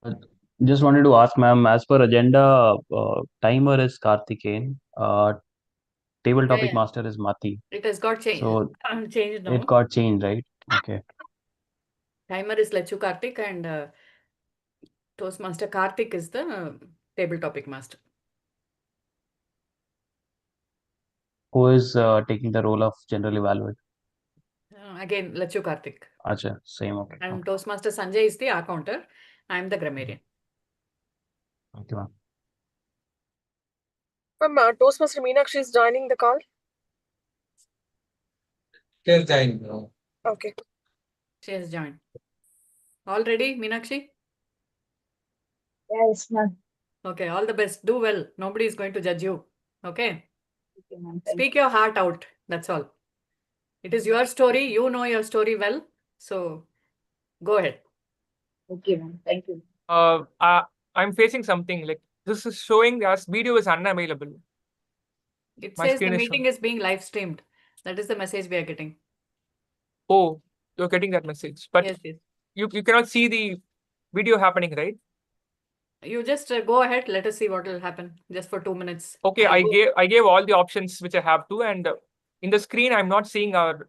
Uh, Just wanted to ask, ma'am, as per agenda, timer is Karthikeyan, table Yeah, topic yeah. master is Mati. It has got So changed it now. got changed, right? Okay. Timer is Lechu Karthik and Toastmaster Karthik is the table topic master. Who is taking the role of general evaluator? Again, Lechu Karthik. Acha, same, okay. And Okay. Toastmaster Sanjay is the accounter. I am the grammarian. Thank you, ma'am. Toastmaster Meenakshi is joining the call. Still time, no. Okay. She has joined. All ready, Meenakshi? Yes, ma'am. Okay, all the best. Do well. Nobody is going to judge you. Okay? Okay, ma'am. Speak your heart out. That's all. It is your story. You know your story well. So go ahead. Okay, ma'am. Thank you. I'm facing something like this is showing us video is unavailable. It My says the screen is meeting showing. is being live streamed. That is the message we are getting. Oh, you're getting that message, but Yes, yes. you cannot see the video happening, right? You just go ahead. Let us see what will happen just for 2 minutes. Okay, I'll go. I gave all the options which I have to, and in the screen I'm not seeing our.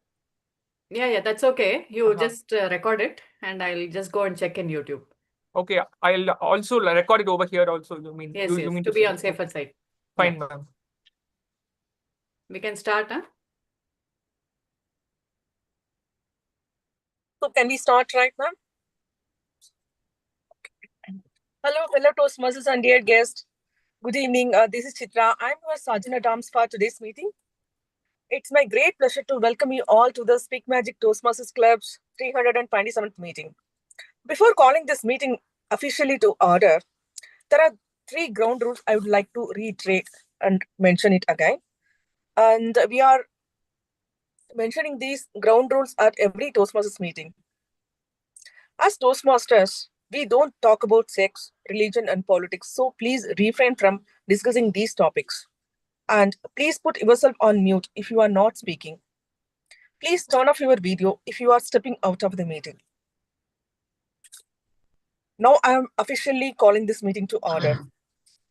Yeah, yeah, that's okay. You Uh-huh. just record it and I'll just go and check in YouTube. Okay, I'll also record it over here. Also, you mean Yes, you yes, mean to to be say? on safer Okay, side. Yeah. fine, ma'am. We can start, huh? So can we start right now? Hello, fellow Toastmasters and dear guests. Good evening. This is Chitra. I'm your Sergeant at Arms for today's meeting. It's my great pleasure to welcome you all to the Speak Magic Toastmasters Club's 327th meeting. Before calling this meeting officially to order, there are three ground rules I would like to reiterate and mention it again. And we are mentioning these ground rules at every Toastmasters meeting. As Toastmasters, we don't talk about sex, religion, and politics, so please refrain from discussing these topics. And please put yourself on mute if you are not speaking. Please turn off your video if you are stepping out of the meeting. Now I am officially calling this meeting to order.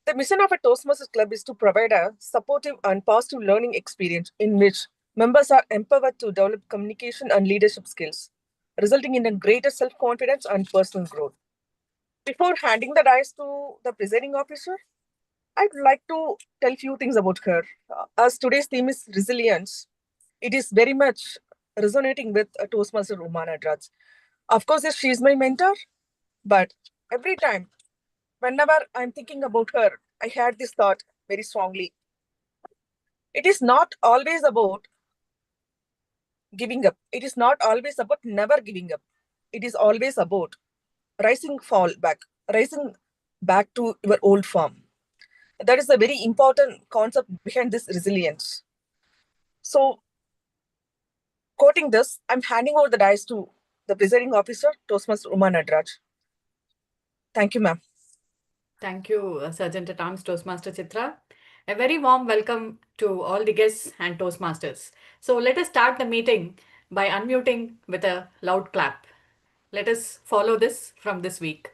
The mission of a Toastmasters Club is to provide a supportive and positive learning experience in which members are empowered to develop communication and leadership skills, resulting in a greater self-confidence and personal growth. Before handing the dice to the presiding officer, I'd like to tell few things about her. As today's theme is resilience, it is very much resonating with Toastmaster Umana Draj. Of course, yes, she is my mentor, but every time, whenever I'm thinking about her, I had this thought very strongly. It is not always about giving up. It is not always about never giving up. It is always about rising back to your old form. That is a very important concept behind this resilience. So, quoting this, I'm handing over the dice to the presiding officer, Toastmaster Uma Nadraj. Thank you, ma'am. Thank you, Sergeant at Arms Toastmaster Chitra. A very warm welcome to all the guests and Toastmasters. So let us start the meeting by unmuting with a loud clap. Let us follow this from this week.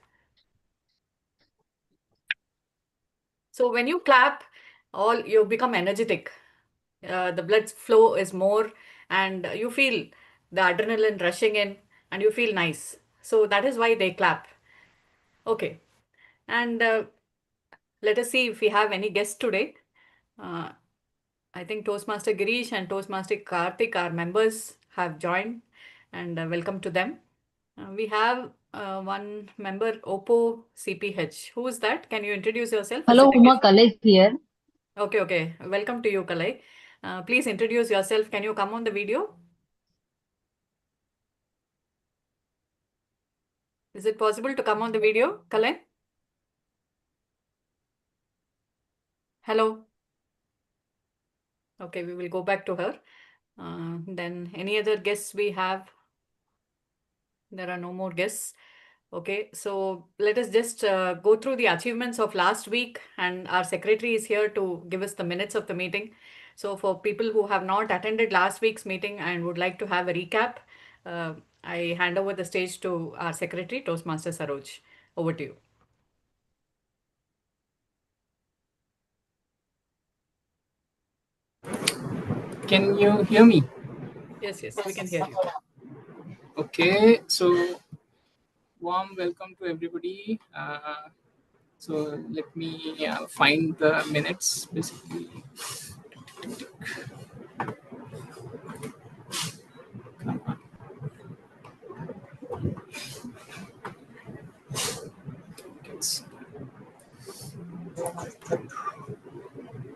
So when you clap, all you become energetic. The blood flow is more, and you feel the adrenaline rushing in, and you feel nice. So that is why they clap. Okay, and let us see if we have any guests today. Uh, I think Toastmaster Girish and Toastmaster Karthik, our members, have joined, and welcome to them. We have one member, Oppo CPH. Who is that? Can you introduce yourself? Is Hello, it a Uma guest? Kale here. Okay, okay. Welcome to you, Kalai. Please introduce yourself. Can you come on the video? Is it possible to come on the video, Kalai? Hello. Okay, we will go back to her. Then any other guests we have? There are no more guests. Okay, so let us just go through the achievements of last week, and our secretary is here to give us the minutes of the meeting. So for people who have not attended last week's meeting and would like to have a recap, uh, I hand over the stage to our secretary, Toastmaster Saroj. Over to you. Can you hear me? Yes, yes, we can hear you. Okay, so warm welcome to everybody. So let me find the minutes basically. Come on. It's-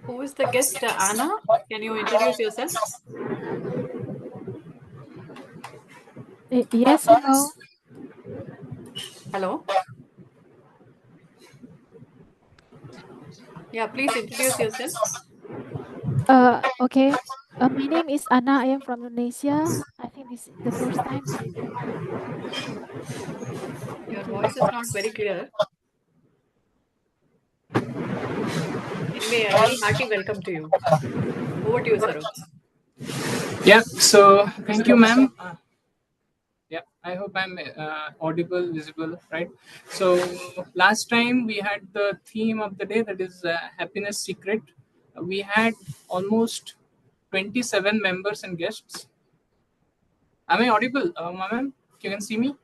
Who is the guest? Anna, can you introduce yourself? Yes, hello. Hello. Yeah, please introduce yourself. Okay. My name is Anna. I am from Indonesia. I think this is the first time. Your Thank you. voice is not very clear. Anyway, a very hearty welcome to you. Over to you, Saroj. Yeah, so thank you, ma'am. Yeah, I hope I'm audible, visible, right? So last time we had the theme of the day, that is happiness secret. We had almost 27 members and guests. Am I audible, ma'am? You can see me?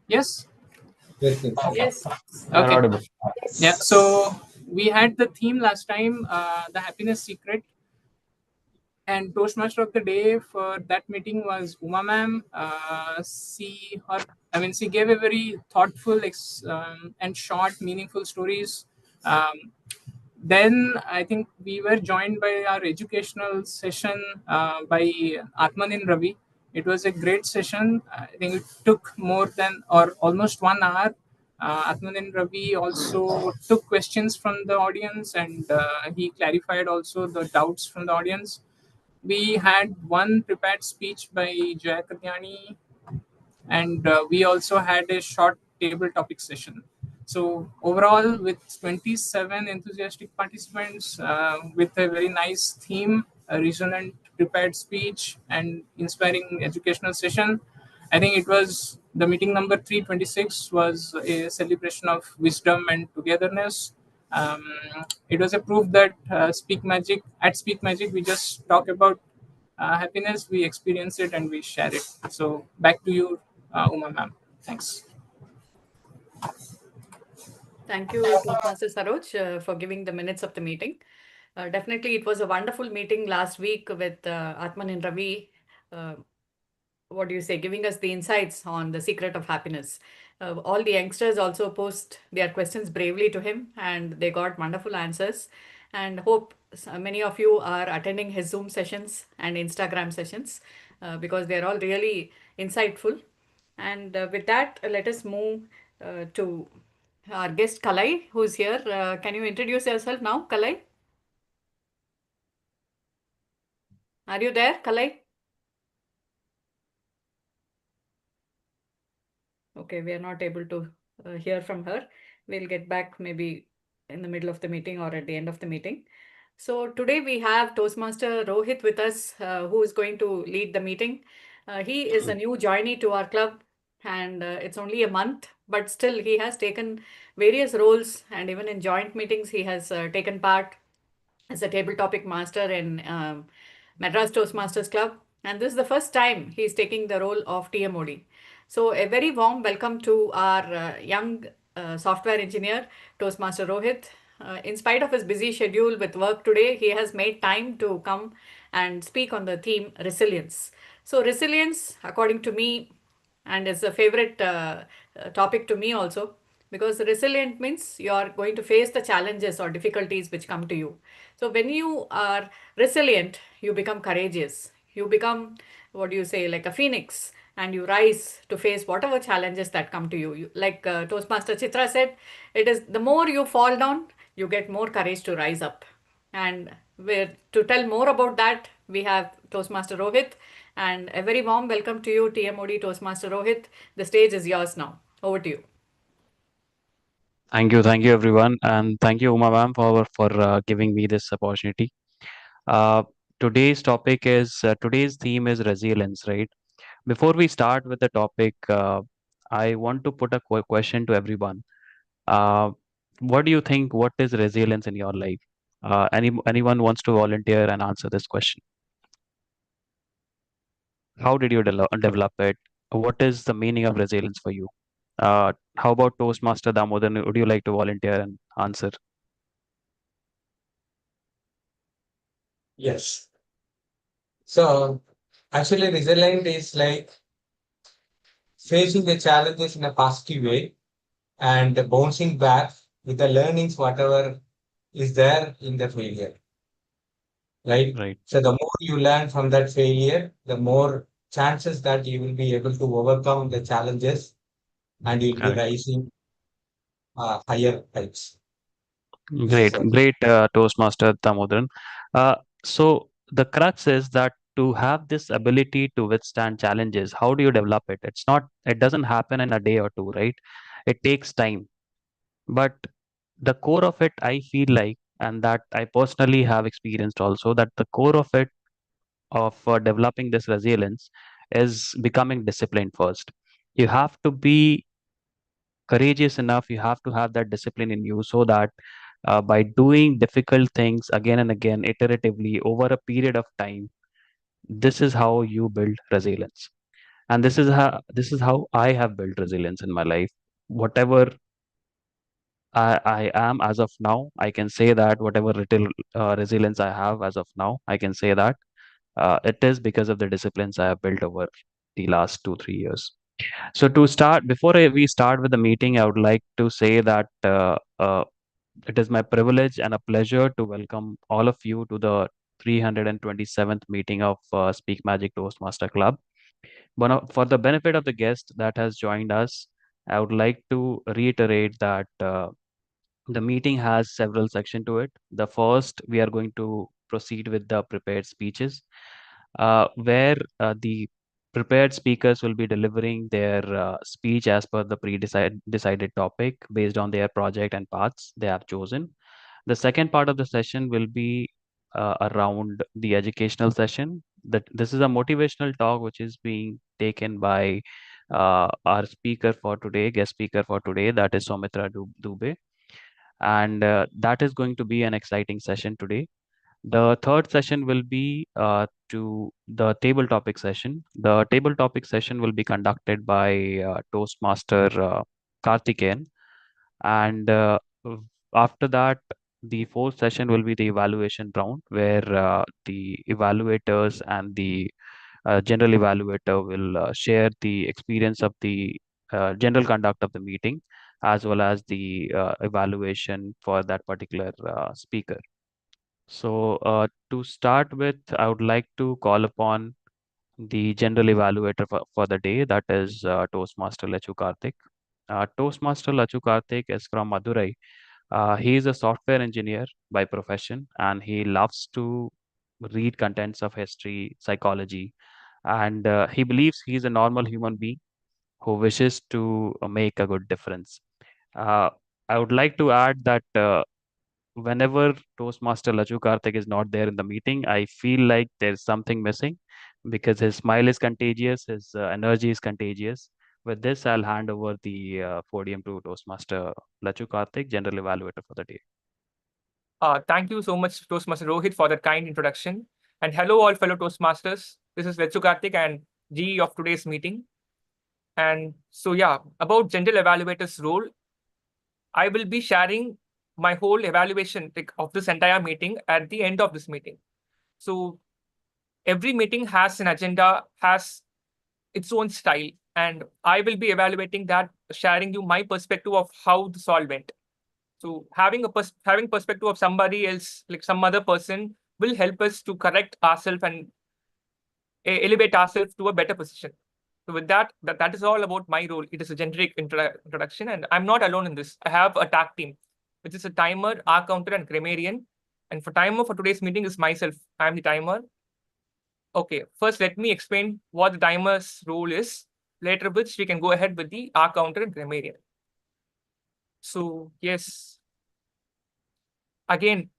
Yes? Yes. You're Okay. audible. Yeah, so we had the theme last time, the happiness secret. And Toastmaster of the day for that meeting was Uma ma'am. She gave a very thoughtful and short, meaningful stories. Um, then I think we were joined by our educational session by Atmanin Ravi. It was a great session. I think it took more than or almost 1 hour. Atmanin Ravi also took questions from the audience, and he clarified also the doubts from the audience. We had one prepared speech by Jaya Katyani, and we also had a short table topic session. So overall, with 27 enthusiastic participants, with a very nice theme, a resonant prepared speech, and inspiring educational session, I think it was the meeting number 326 was a celebration of wisdom and togetherness. Um, it was a proof that Speak Magic, we just talk about happiness, we experience it, and we share it. So back to you, Uma ma'am. Thanks. Thank you, Toastmaster Saroj, for giving the minutes of the meeting. Definitely, it was a wonderful meeting last week with Atman and Ravi. Uh, what do you say? Giving us the insights on the secret of happiness. All the youngsters also posed their questions bravely to him, and they got wonderful answers. And hope many of you are attending his Zoom sessions and Instagram sessions because they're all really insightful. And with that, let us move to our guest Kalai, who's here. Can you introduce yourself now, Kalai? Are you there, Kalai? Okay, we are not able to hear from her. We'll get back maybe in the middle of the meeting or at the end of the meeting. So today we have Toastmaster Rohit with us, who is going to lead the meeting. He is a new joinee to our club, and it's only a month, but still he has taken various roles, and even in joint meetings he has taken part as a table topic master in Madras Toastmasters Club. And this is the first time he's taking the role of TMOD. So, a very warm welcome to our young software engineer, Toastmaster Rohit. In spite of his busy schedule with work today, he has made time to come and speak on the theme resilience. So, resilience, according to me, and it's a favorite topic to me also, because resilient means you are going to face the challenges or difficulties which come to you. So when you are resilient, you become courageous, you become, what do you say, like a phoenix, and you rise to face whatever challenges that come to you, like Toastmaster Chitra said, it is the more you fall down, you get more courage to rise up. And to tell more about that, we have Toastmaster Rohit. And a very warm welcome to you, TMOD Toastmaster Rohit. The stage is yours now. Over to you. Thank you, everyone, and thank you, Uma ma'am, for giving me this opportunity. Uh, today's theme is resilience, right? Before we start with the topic, I want to put a question to everyone. Uh, what do you think? What is resilience in your life? Anyone wants to volunteer and answer this question? How did you develop it? What is the meaning of resilience for you? How about Toastmaster Damodaran? Would you like to volunteer and answer? Yes. So actually, resilient is like facing the challenges in a positive way and bouncing back with the learnings, whatever is there in the failure, right? Right. So the more you learn from that failure, the more chances that you will be able to overcome the challenges and you'll be Correct. rising higher heights. This is Great, what. great, Toastmaster Damodaran. So the crux is that to have this ability to withstand challenges, how do you develop it? It doesn't happen in a day or two, right? It takes time. But the core of it, I feel like, and that I personally have experienced also, that the core of it, of developing this resilience, is becoming disciplined first. You have to be courageous enough, you have to have that discipline in you so that by doing difficult things again and again iteratively over a period of time, this is how you build resilience. And this is how I have built resilience in my life. Whatever I am as of now, I can say that whatever little resilience I have as of now, I can say that it is because of the disciplines I have built over the last 2 3 years. So to start, before we start with the meeting, I would like to say that it is my privilege and a pleasure to welcome all of you to the 327th meeting of Speak Magic Toastmaster Club. For the benefit of the guest that has joined us, I would like to reiterate that the meeting has several sections to it. The first, we are going to proceed with the prepared speeches, where the prepared speakers will be delivering their speech as per the decided topic based on their project and paths they have chosen. The second part of the session will be around the educational session. That this is a motivational talk which is being taken by our speaker for today, guest speaker for today, that is Soumitra Dubey, and that is going to be an exciting session today. The third session will be to the table topic session. The table topic session will be conducted by Toastmaster Karthikeyan, and after that, the fourth session will be the evaluation round, where the evaluators and the general evaluator will share the experience of the general conduct of the meeting, as well as the evaluation for that particular speaker. So, to start with, I would like to call upon the general evaluator for the day, that is Toastmaster Lachu Karthik. Toastmaster Lachu Karthik is from Madurai. He is a software engineer by profession, and he loves to read contents of history, psychology, and he believes he is a normal human being who wishes to make a good difference. Uh, I would like to add that whenever Toastmaster Laju Karthik is not there in the meeting, I feel like there's something missing because his smile is contagious, his energy is contagious. With this, I'll hand over the podium to Toastmaster Laju Karthik, General Evaluator for the day. Thank you so much, Toastmaster Rohit, for that kind introduction. And hello, all fellow Toastmasters. This is Lechu Karthik and GE of today's meeting. And so, yeah, about general evaluator's role, I will be sharing my whole evaluation of this entire meeting at the end of this meeting. So every meeting has an agenda, has its own style, and I will be evaluating that, sharing you my perspective of how this all went. So having having perspective of somebody else, like some other person, will help us to correct ourselves and elevate ourselves to a better position. So with that is all about my role. It is a generic introduction, and I'm not alone in this. I have a tag team, which is a timer, R counter, and grammarian. And for timer for today's meeting is myself. I'm the timer. Okay, first let me explain what the timer's role is. Later, which we can go ahead with the R counter and grammarian. So yes, again,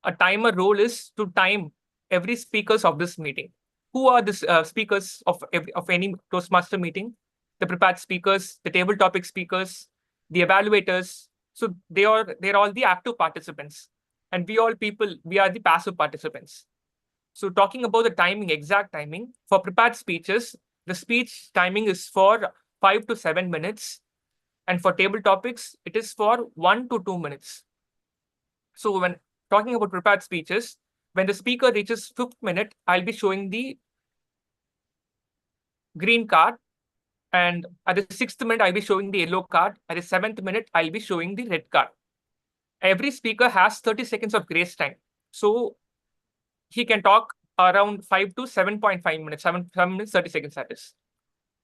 a timer role is to time every speakers of this meeting. Who are the speakers of any Toastmaster meeting? The prepared speakers, the table topic speakers, the evaluators. So they're all the active participants. and we all people, we are the passive participants. So talking about the timing, exact timing, for prepared speeches, the speech timing is for 5 to 7 minutes. And for table topics, it is for 1 to 2 minutes. So when talking about prepared speeches, when the speaker reaches 5th minute, I'll be showing the green card. And at the 6th minute, I'll be showing the yellow card. At the 7th minute, I'll be showing the red card. Every speaker has 30 seconds of grace time. So he can talk around 5 to 7.5 minutes, 7 minutes, 30 seconds that is.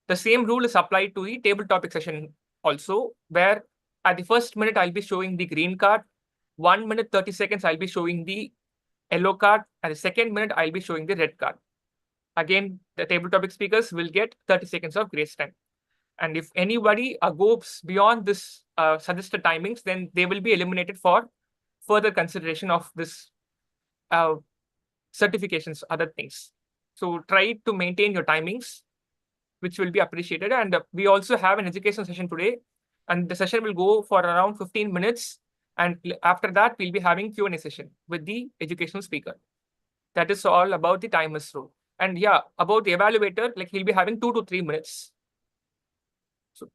The same rule is applied to the table topic session also, where at the 1st minute, I'll be showing the green card. 1 minute, 30 seconds, I'll be showing the yellow card. At the 2nd minute, I'll be showing the red card. Again, the table topic speakers will get 30 seconds of grace time. And if anybody goes beyond this suggested timings, then they will be eliminated for further consideration of this certifications, other things. So try to maintain your timings, which will be appreciated. And we also have an education session today, and the session will go for around 15 minutes. And after that, we'll be having Q&A session with the educational speaker. That is all about the timer's role. And yeah, about the evaluator, like he'll be having 2 to 3 minutes. So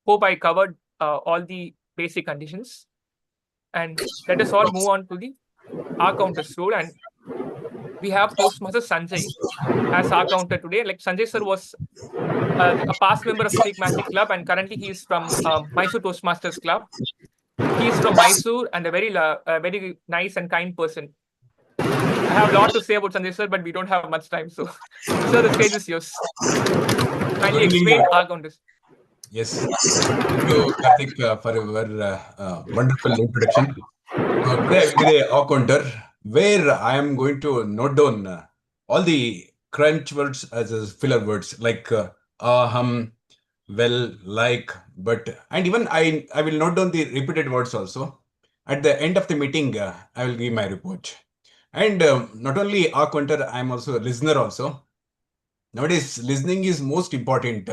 hope I covered all the basic conditions. And let us all move on to the R counters role. And we have Toastmaster Sanjay as our counter today. Like Sanjay sir was a past member of Speak Magic Club, and currently he is from Mysore Toastmasters Club. He is from Mysore and a very nice and kind person. I have a lot to say about Sanjay sir, but we don't have much time. So, sir, the stage is yours. Kindly explain our counters. Yes. Thank you, Karthik, for your wonderful introduction. Today I will be the counter where I am going to note down all the crunch words as filler words like well, like, but, and even I will note down the repeated words also. At the end of the meeting, I will give my report. And not only a counter, I am also a listener also. Nowadays, listening is most important.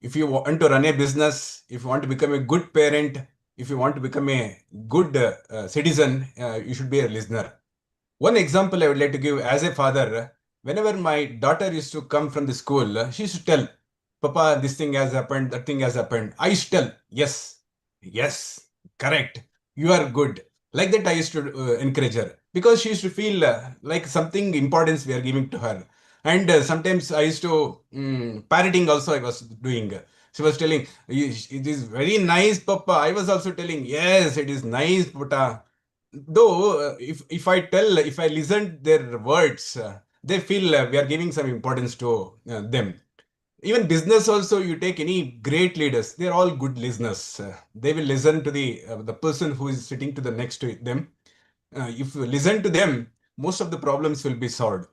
If you want to run a business, if you want to become a good parent, if you want to become a good citizen, you should be a listener. One example I would like to give as a father, whenever my daughter used to come from the school, she used to tell, Papa, this thing has happened, that thing has happened. I used to tell, yes, yes, correct, you are good. Like that, I used to encourage her because she used to feel like something importance we are giving to her. And sometimes I used to, parroting also I was doing. She was telling, it is very nice, Papa. I was also telling, yes, it is nice, Papa. Though, if I listen their words, they feel we are giving some importance to them. Even business also, you take any great leaders, they're all good listeners. They will listen to the person who is sitting to the next to them. If you listen to them, most of the problems will be solved.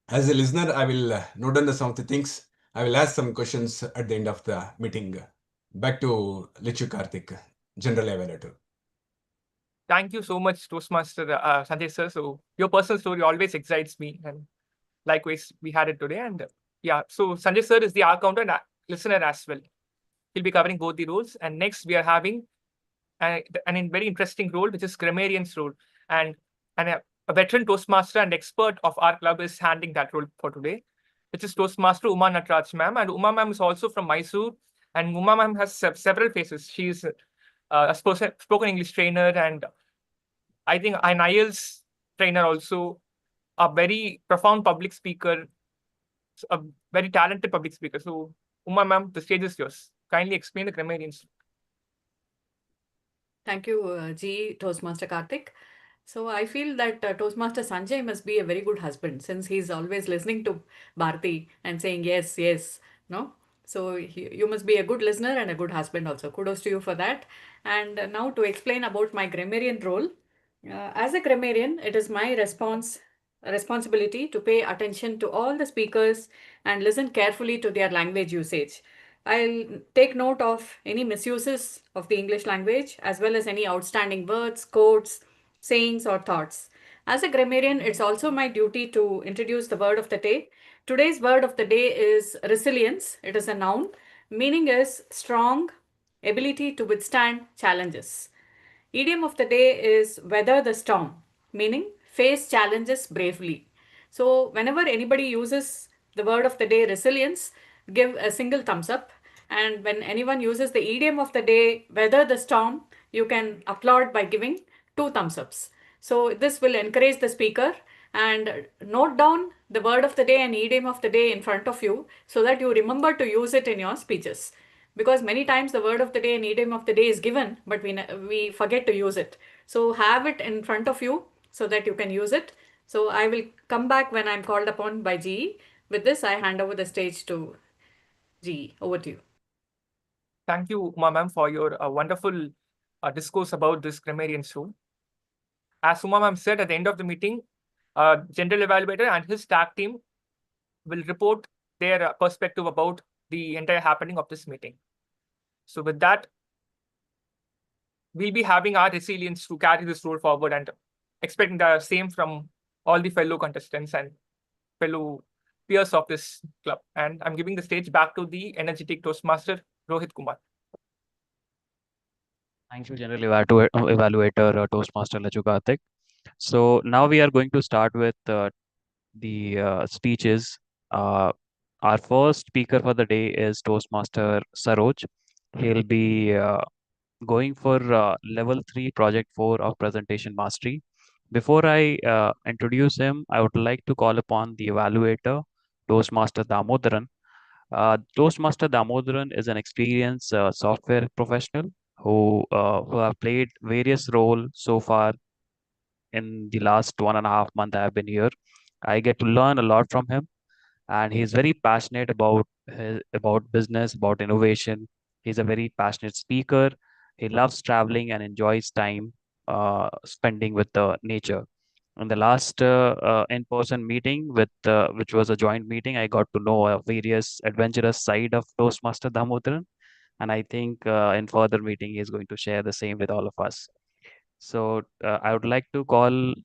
As a listener, I will note down some of the things. I will ask some questions at the end of the meeting. Back to Lichu Karthik, General Evaluator. Thank you so much, Toastmaster Sanjay sir. So your personal story always excites me, and likewise we had it today. And yeah, so Sanjay sir is the R counter and listener as well. He'll be covering both the roles. And next we are having an very interesting role, which is grammarian's role. And a veteran Toastmaster and expert of our club is handling that role for today, which is Toastmaster Uma Natraj ma'am. And Uma ma'am is also from Mysore. And Uma ma'am has several faces. She's a spoken English trainer, and I think an IELTS trainer also, a very profound public speaker, a very talented public speaker. So, Uma ma'am, the stage is yours. Kindly explain the grammarians. Thank you, G. Toastmaster Karthik. So I feel that Toastmaster Sanjay must be a very good husband since he's always listening to Bharti and saying yes, yes, no. So you must be a good listener and a good husband also. Kudos to you for that. And now to explain about my grammarian role. As a grammarian, it is my responsibility to pay attention to all the speakers and listen carefully to their language usage. I'll take note of any misuses of the English language as well as any outstanding words, quotes, sayings, or thoughts. As a grammarian, it's also my duty to introduce the word of the day. Today's word of the day is resilience. It is a noun. Meaning is strong, ability to withstand challenges. Idiom of the day is weather the storm. meaning face challenges bravely. So whenever anybody uses the word of the day resilience, give a single thumbs up. And when anyone uses the idiom of the day weather the storm, you can applaud by giving two thumbs ups. So this will encourage the speaker, and note down the word of the day and idiom of the day in front of you so that you remember to use it in your speeches. Because many times the word of the day and idiom of the day is given, but we forget to use it. So have it in front of you so that you can use it. So I will come back when I'm called upon by GE. With this, I hand over the stage to GE. Over to you. Thank you, Uma ma'am, for your wonderful discourse about this grammarian show. As Uma ma'am said at the end of the meeting, general evaluator and his tag team will report their perspective about the entire happening of this meeting. So with that, we'll be having our resilience to carry this role forward and expecting the same from all the fellow contestants and fellow peers of this club. And I'm giving the stage back to the energetic Toastmaster, Rohit Kumar. Thank you, General Evaluator Toastmaster Lachukarthik. So now we are going to start with the speeches. Our first speaker for the day is Toastmaster Saroj. He'll be going for level 3 project 4 of presentation mastery. Before I introduce him, I would like to call upon the evaluator, Toastmaster Damodaran. Toastmaster Damodaran is an experienced software professional who have played various roles so far in the last 1.5 months I have been here. I get to learn a lot from him, and he's very passionate about business, about innovation. He's a very passionate speaker. He loves traveling and enjoys time spending with the nature. In the last in-person meeting, which was a joint meeting, I got to know a various adventurous side of Toastmaster Damodaran, and I think in further meeting he is going to share the same with all of us. So I would like to call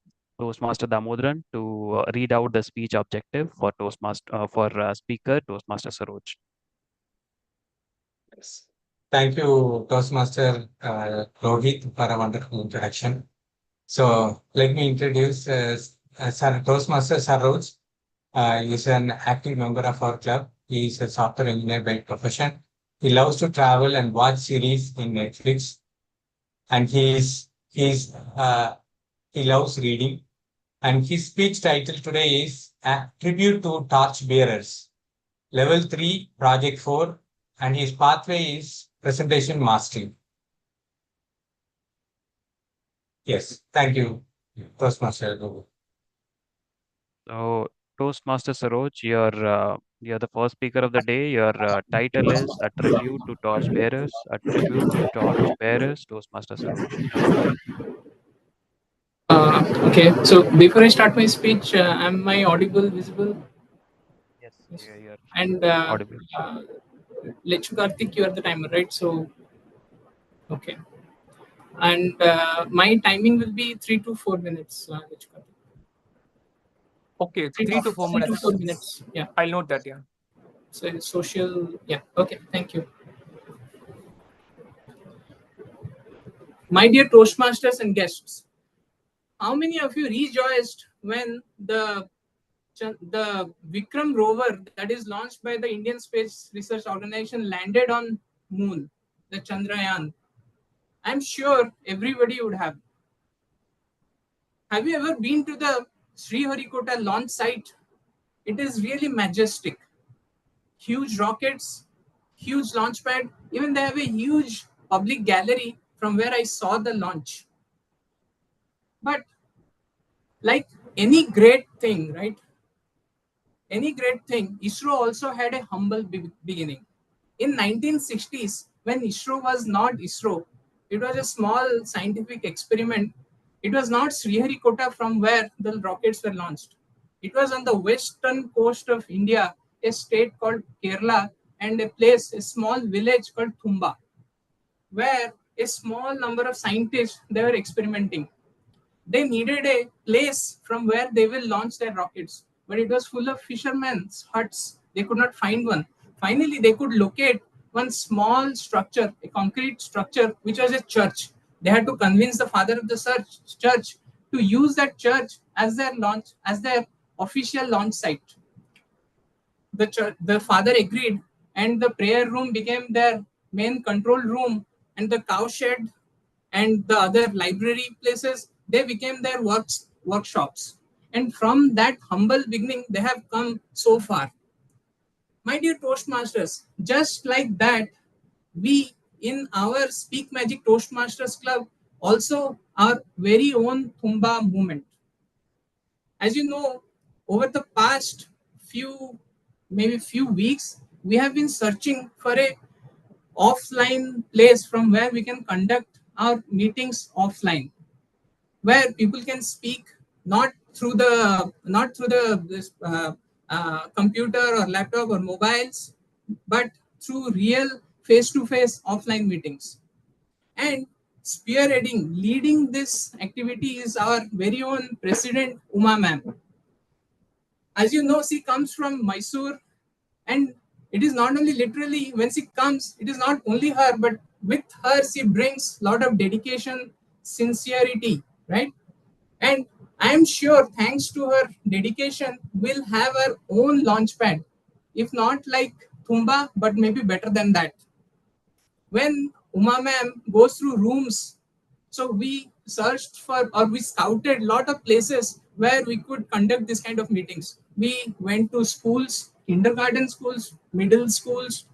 Toastmaster Damodaran to read out the speech objective for speaker Toastmaster Saroj. Yes. Thank you, Toastmaster Rohit, for a wonderful introduction. So let me introduce Toastmaster Saroj. He is an active member of our club. He is a software engineer by profession. He loves to travel and watch series in Netflix, and he loves reading. And his speech title today is Tribute to Torch Bearers, Level 3, Project 4, and his pathway is Presentation Mastery. Yes, thank you, Toastmaster. So Toastmaster Saroj, you're the first speaker of the day. Your title is A Tribute to Torch Bearers. A Tribute to Torch Bearers, Toastmaster Saroj. Okay, so before I start my speech, am I audible, visible? Yes, Yes. you're And audible. Lechu Karthik, you are the timer, right? So, okay. And my timing will be 3 to 4 minutes, Lechu Karthik. Okay, 3 to 4 3 minutes. to 4 minutes, yeah. I'll note that, yeah. So, social, yeah. Okay, thank you. My dear Toastmasters and guests, how many of you rejoiced when the Vikram rover that is launched by the Indian Space Research Organization landed on Moon, the Chandrayaan? I'm sure everybody would have. Have you ever been to the Sriharikota launch site? It is really majestic. Huge rockets, huge launch pad. Even they have a huge public gallery from where I saw the launch. But like any great thing, right? Any great thing, ISRO also had a humble beginning. In 1960s, when ISRO was not ISRO, it was a small scientific experiment. It was not Sriharikota from where the rockets were launched. It was on the western coast of India, a state called Kerala, and a small village called Thumba, where a small number of scientists they were experimenting. They needed a place from where they will launch their rockets, but it was full of fishermen's huts. They could not find one. Finally, they could locate one small structure, a concrete structure, which was a church. They had to convince the father of the church to use that church as their official launch site. The father agreed, and the prayer room became their main control room, and the cowshed and the other library places, they became their workshops. And from that humble beginning, they have come so far. My dear Toastmasters, just like that, we in our Speak Magic Toastmasters Club also our very own Thumba movement. As you know, over the past few weeks, we have been searching for a offline place from where we can conduct our meetings offline, where people can speak not through the computer or laptop or mobiles, but through real face-to-face offline meetings. And leading this activity is our very own President Uma ma'am. As you know, she comes from Mysore, and it is not only literally when she comes, it is not only her, but with her she brings a lot of dedication, sincerity, right? And I am sure thanks to her dedication, we'll have our own launchpad, if not like Thumba, but maybe better than that. When Uma ma'am goes through rooms, so we searched for or we scouted a lot of places where we could conduct this kind of meetings. We went to schools, kindergarten schools, middle schools.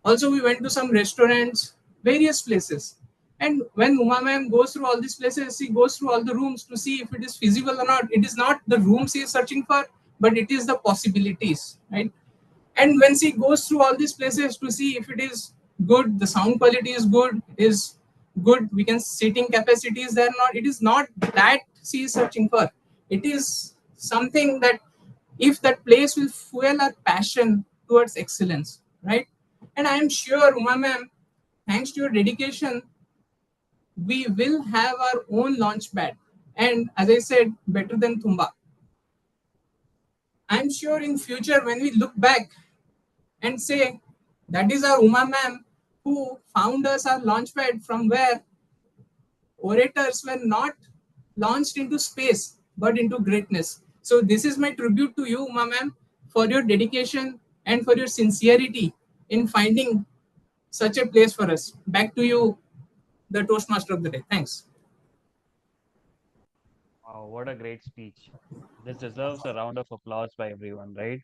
Also, we went to some restaurants, various places. And when Uma ma'am goes through all these places, she goes through all the rooms to see if it is feasible or not. It is not the rooms she is searching for, but it is the possibilities, right? And when she goes through all these places to see if it is good, the sound quality is good, we can sitting capacity is there, not, it is not that she is searching for. It is something that if that place will fuel our passion towards excellence, right? And I am sure, Uma ma'am, thanks to your dedication, we will have our own launch pad, and as I said, better than Thumba. I'm sure in future when we look back and say that is our Uma ma'am who found us our launchpad from where orators were not launched into space but into greatness. So this is my tribute to you, Uma ma'am, for your dedication and for your sincerity in finding such a place for us. Back to you, the Toastmaster of the day. Thanks. Wow, what a great speech. This deserves a round of applause by everyone, right?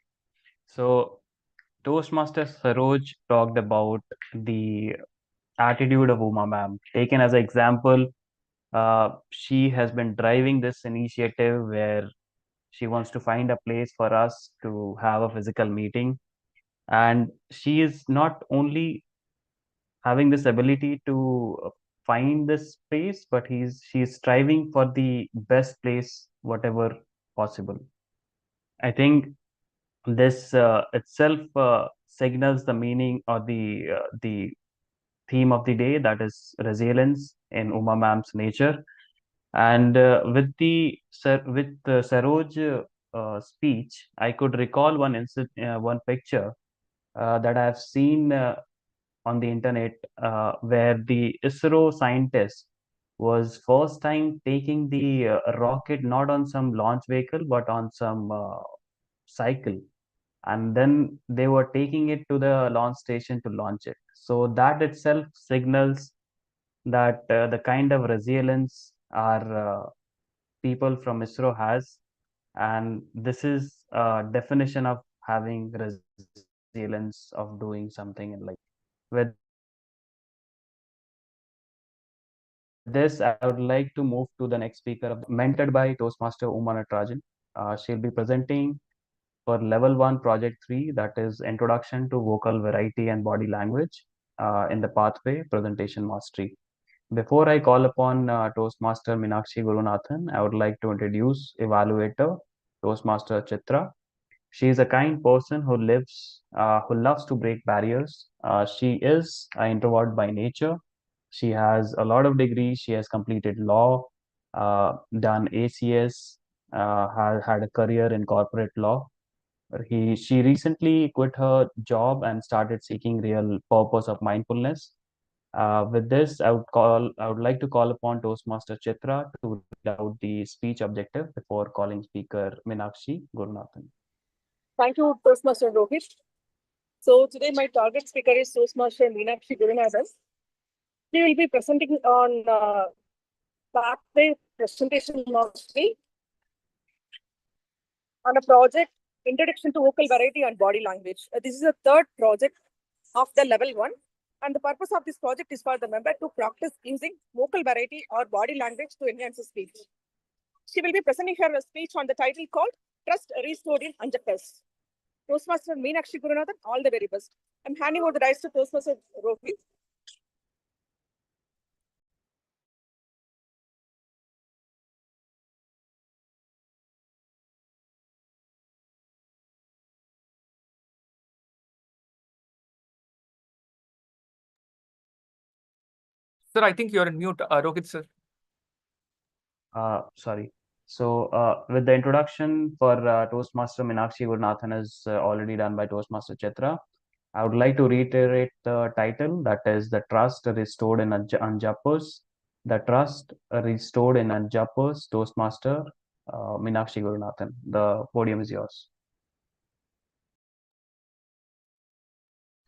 So, Toastmaster Saroj talked about the attitude of Uma ma'am. Taken as an example, she has been driving this initiative where she wants to find a place for us to have a physical meeting. And she is not only having this ability to find this space, but she's striving for the best place, whatever possible. I think this itself signals the meaning or the theme of the day, that is resilience in Uma ma'am's nature. And with the Saroj speech, I could recall one picture that I have seen on the internet where the ISRO scientist was first time taking the rocket not on some launch vehicle but on some cycle, and then they were taking it to the launch station to launch it. So that itself signals that the kind of resilience our people from ISRO has, and this is a definition of having resilience of doing something in life. With this, I would like to move to the next speaker of the day, mentored by Toastmaster Uma Natarajan. She'll be presenting for level 1 project 3, that is introduction to vocal variety and body language in the pathway presentation mastery. Before I call upon Toastmaster Minakshi Gurunathan, I would like to introduce evaluator Toastmaster Chitra. She is a kind person who loves to break barriers. She is an introvert by nature. She has a lot of degrees. She has completed law, done ACS, has had a career in corporate law. She recently quit her job and started seeking real purpose of mindfulness. With this, I would like to call upon Toastmaster Chitra to read out the speech objective before calling speaker Meenakshi Gurunathan. Thank you, Toastmaster Rohit. So today my target speaker is Toastmaster Meenakshi Gurunathan. She will be presenting on pathway presentation mostly on a project Introduction to Vocal Variety and Body Language. This is the third project of the level 1. And the purpose of this project is for the member to practice using vocal variety or body language to enhance his speech. She will be presenting her speech on the title called Trust Restored in Unjectors. Toastmaster Meenakshi Gurunathan, all the very best. I'm handing over the dice to Toastmaster Rohit. Sir, I think you're on mute, Rohit sir. Sorry. So, with the introduction for Toastmaster Meenakshi Gurunathan is already done by Toastmaster Chitra. I would like to reiterate the title, that is The Trust Restored in Unjappers. The Trust Restored in Unjappers, Toastmaster Meenakshi Gurunathan. The podium is yours.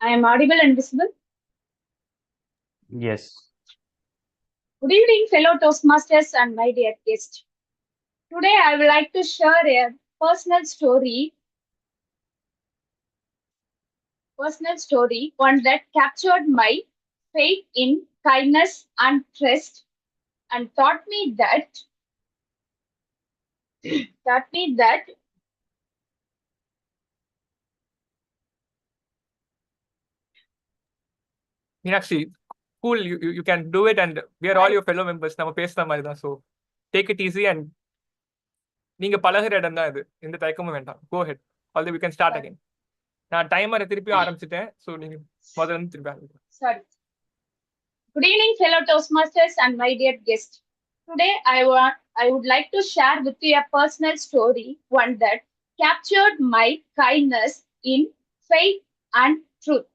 I am audible and visible. Yes. Good evening, fellow Toastmasters and my dear guest. Today, I would like to share a personal story, one that captured my faith in kindness and trust, and taught me that Meenakshi, cool, you can do it, and we are all your fellow members. நம்ம பேசுற மாதிரி தான். So take it easy, and நீங்க பழகுற இடம் தான் இது. எந்த தயக்கமும் வேண்டாம். Go ahead. Although we can start again. நான் டைமரை திருப்பி ஆரம்பிச்சிட்டேன். So நீங்க முதல்ல இருந்து திருப்பி ஆரம்பிங்க. Sorry. Good evening, fellow Toastmasters and my dear guest. Today, I would like to share with you a personal story, one that captured my kindness in faith and truth,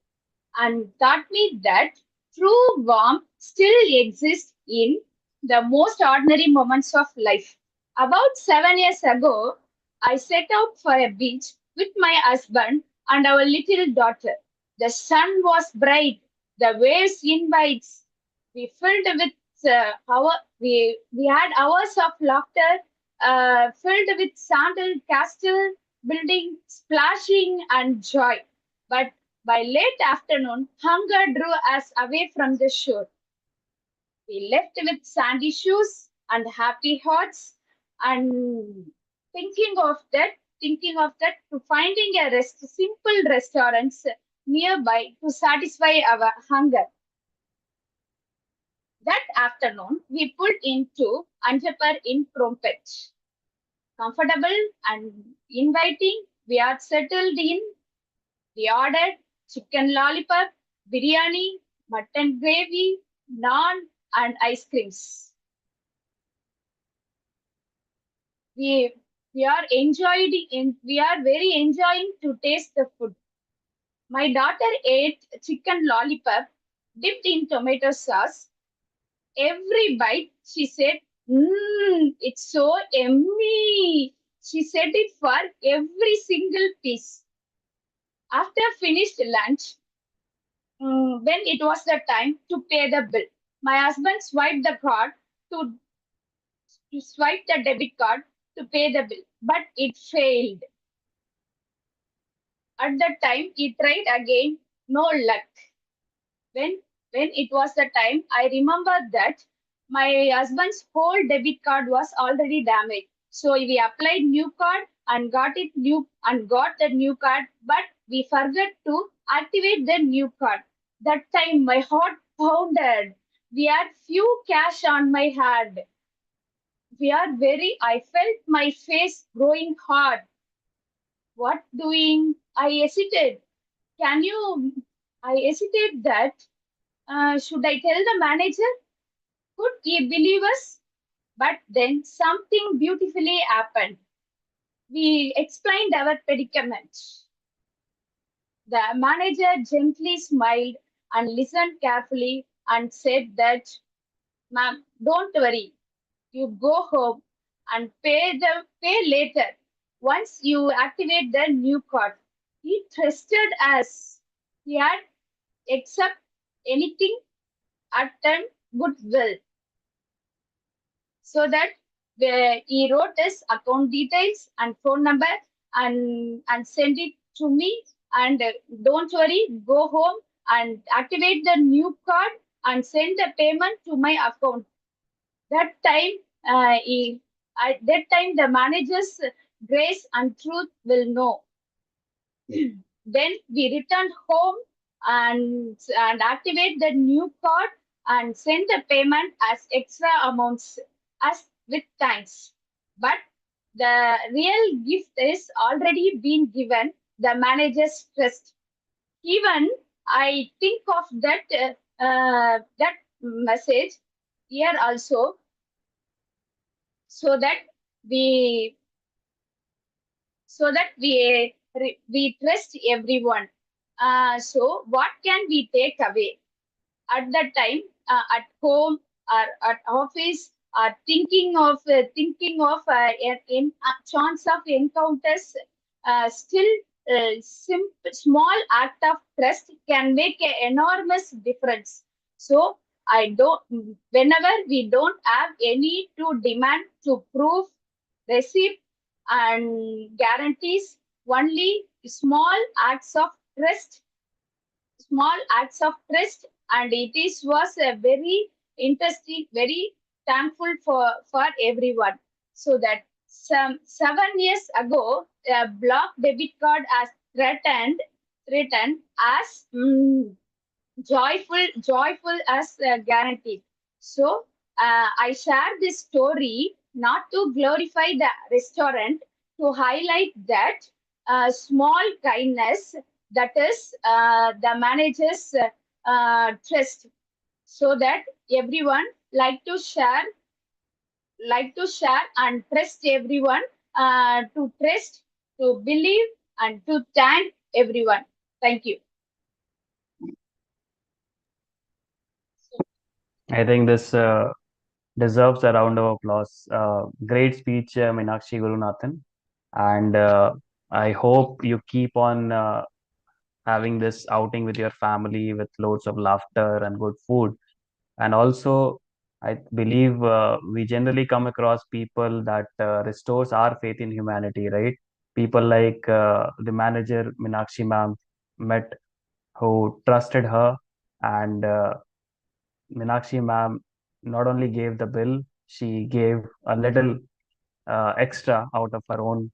and taught me that true warmth still exists in the most ordinary moments of life. About 7 years ago, I set out for a beach with my husband and our little daughter. The sun was bright, the waves invites. We filled with we had hours of laughter, filled with sandal castle building, splashing and joy. But by late afternoon, hunger drew us away from the shore. We left with sandy shoes and happy hearts, and thinking of that, to finding a simple restaurants nearby to satisfy our hunger. That afternoon, we pulled into Anjapur in Krompet. Comfortable and inviting, we are settled in. We ordered chicken lollipop, biryani, mutton gravy, naan, and ice creams. We are very enjoying to taste the food. My daughter ate chicken lollipop dipped in tomato sauce. Every bite, she said, it's so yummy. She said it for every single piece. After finished lunch, when it was the time to pay the bill, my husband swiped the card to swipe the debit card to pay the bill, but it failed. At that time, he tried again, no luck. When it was the time, I remember that my husband's whole debit card was already damaged. So we applied new card and got the new card, but we forgot to activate the new card. That time my heart pounded. We had few cash on my hand. I felt my face growing hard. What doing? I hesitated. I hesitated that. Should I tell the manager? Could he believe us? But then something beautifully happened. We explained our predicament. The manager gently smiled and listened carefully and said that, "Ma'am, don't worry. You go home and pay later once you activate the new card." He trusted us. He had accept anything at a goodwill, so that he wrote his account details and phone number and send it to me, and don't worry, go home and activate the new card and send the payment to my account. That time, at that time, the manager's grace and truth will know. Then we returned home and activate the new card and send the payment as extra amounts as with thanks. But the real gift is already been given, the manager's trust. Even I think of that message here also, so that we we trust everyone. So what can we take away at that time, at home or at office, or thinking of chance of encounters? Still, small act of trust can make an enormous difference. So I don't. Whenever we don't have any to demand to prove, receive, and guarantees, only small acts of trust, and it is was a very interesting, very thankful for everyone. So that some 7 years ago, a block debit card as threatened as joyful as guaranteed. So I share this story not to glorify the restaurant, to highlight that small kindness, that is the manager's trust, so that everyone like to share and trust everyone, to trust, to believe, and to thank everyone. Thank you. I think this deserves a round of applause. Great speech, Meenakshi Gurunathan. And I hope you keep on having this outing with your family with loads of laughter and good food. And also, I believe we generally come across people that restores our faith in humanity, right? People like the manager, Meenakshi ma'am, met, who trusted her, and Meenakshi ma'am not only gave the bill, she gave a little extra out of her own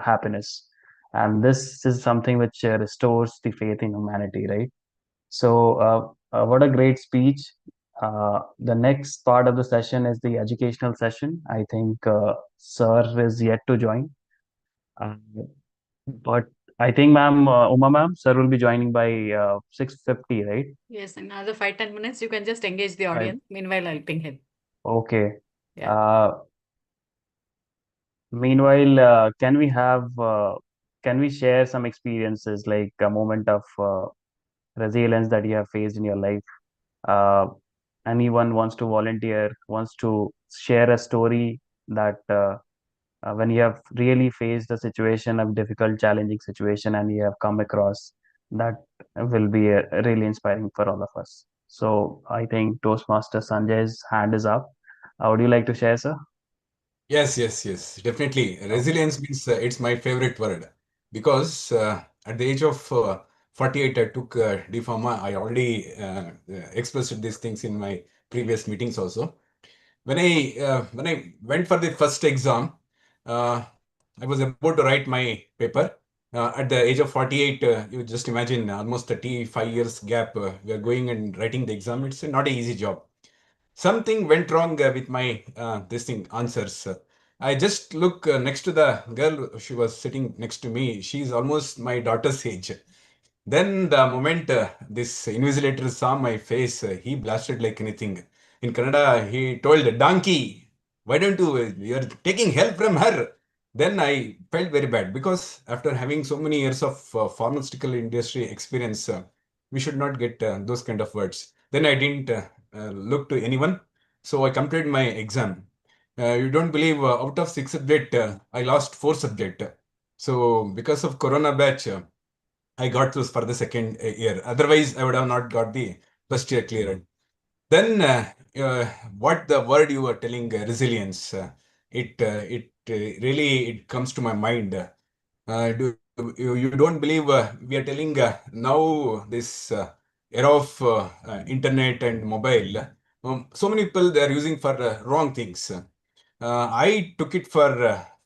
happiness. And this is something which restores the faith in humanity, right? So, what a great speech. The next part of the session is the educational session. I think Sir is yet to join. Uh, but I think, ma'am, Uma ma'am, Sir will be joining by 6:50, right? Yes, in another 5-10 minutes, you can just engage the Right. audience. Meanwhile, I'll ping him. Okay. Yeah. Meanwhile, can we share some experiences, like a moment of resilience that you have faced in your life? Uh, Anyone wants to volunteer, wants to share a story that when you have really faced a situation, a difficult, challenging situation, and you have come across, that will be really inspiring for all of us. So I think Toastmaster Sanjay's hand is up. Would you like to share, sir? Yes, definitely. Okay. Resilience means it's my favorite word because at the age of 48, I took D Pharma. I already expressed these things in my previous meetings also. When I went for the first exam, uh, I was about to write my paper. At the age of 48, you just imagine almost 35 years gap. We are going and writing the exam. It's not an easy job. Something went wrong with my this thing answers. I just look next to the girl. She was sitting next to me. She's almost my daughter's age. Then the moment this invigilator saw my face, he blasted like anything. In Kannada, he told, "Donkey, why don't you? You're taking help from her." Then I felt very bad because after having so many years of pharmaceutical industry experience, we should not get those kind of words. Then I didn't look to anyone. So I completed my exam. You don't believe, out of 6 subjects, I lost 4 subjects. So because of Corona batch, I got those for the second year. Otherwise, I would have not got the first year cleared. Then, what the word you were telling, resilience, really it comes to my mind. You don't believe, we are telling, now this era of internet and mobile. So many people they are using for wrong things. I took it for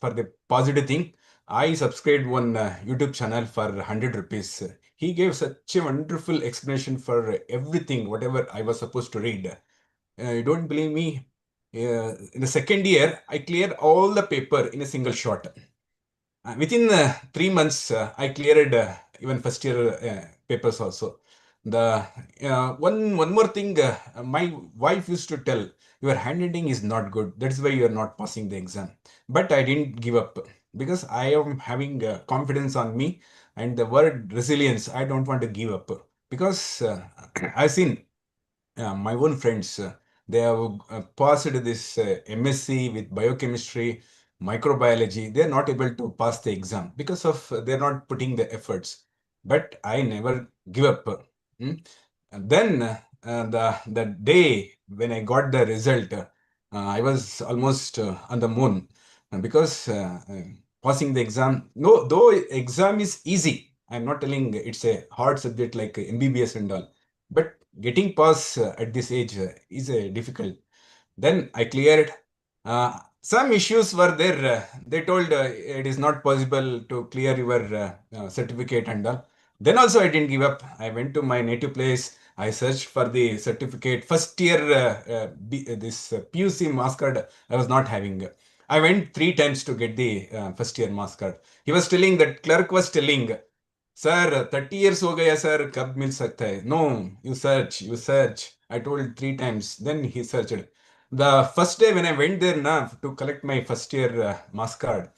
the positive thing. I subscribed one YouTube channel for 100 rupees. He gave such a wonderful explanation for everything, whatever I was supposed to read. You don't believe me? In the second year, I cleared all the paper in a single shot. Within 3 months, I cleared even first year papers also. The one more thing, my wife used to tell, your handwriting is not good. That's why you are not passing the exam. But I didn't give up because I am having confidence on me, and the word resilience. I don't want to give up because I've seen my own friends, they have passed this MSc with biochemistry, microbiology. They are not able to pass the exam because of they're not putting the efforts. But I never give up. And then the day when I got the result, I was almost on the moon because passing the exam. No, though exam is easy. I'm not telling it's a hard subject like MBBS and all, but getting pass at this age is difficult. Then I cleared. Some issues were there. They told it is not possible to clear your certificate and all. Then also I didn't give up. I went to my native place. I searched for the certificate. First year, this PUC mass card I was not having. I went 3 times to get the first year mass card. He was telling, that clerk was telling, sir 30 years हो गया sir कब मिल सकता है no you search I told 3 times then he searched the first day when I went there now to collect my first year mass card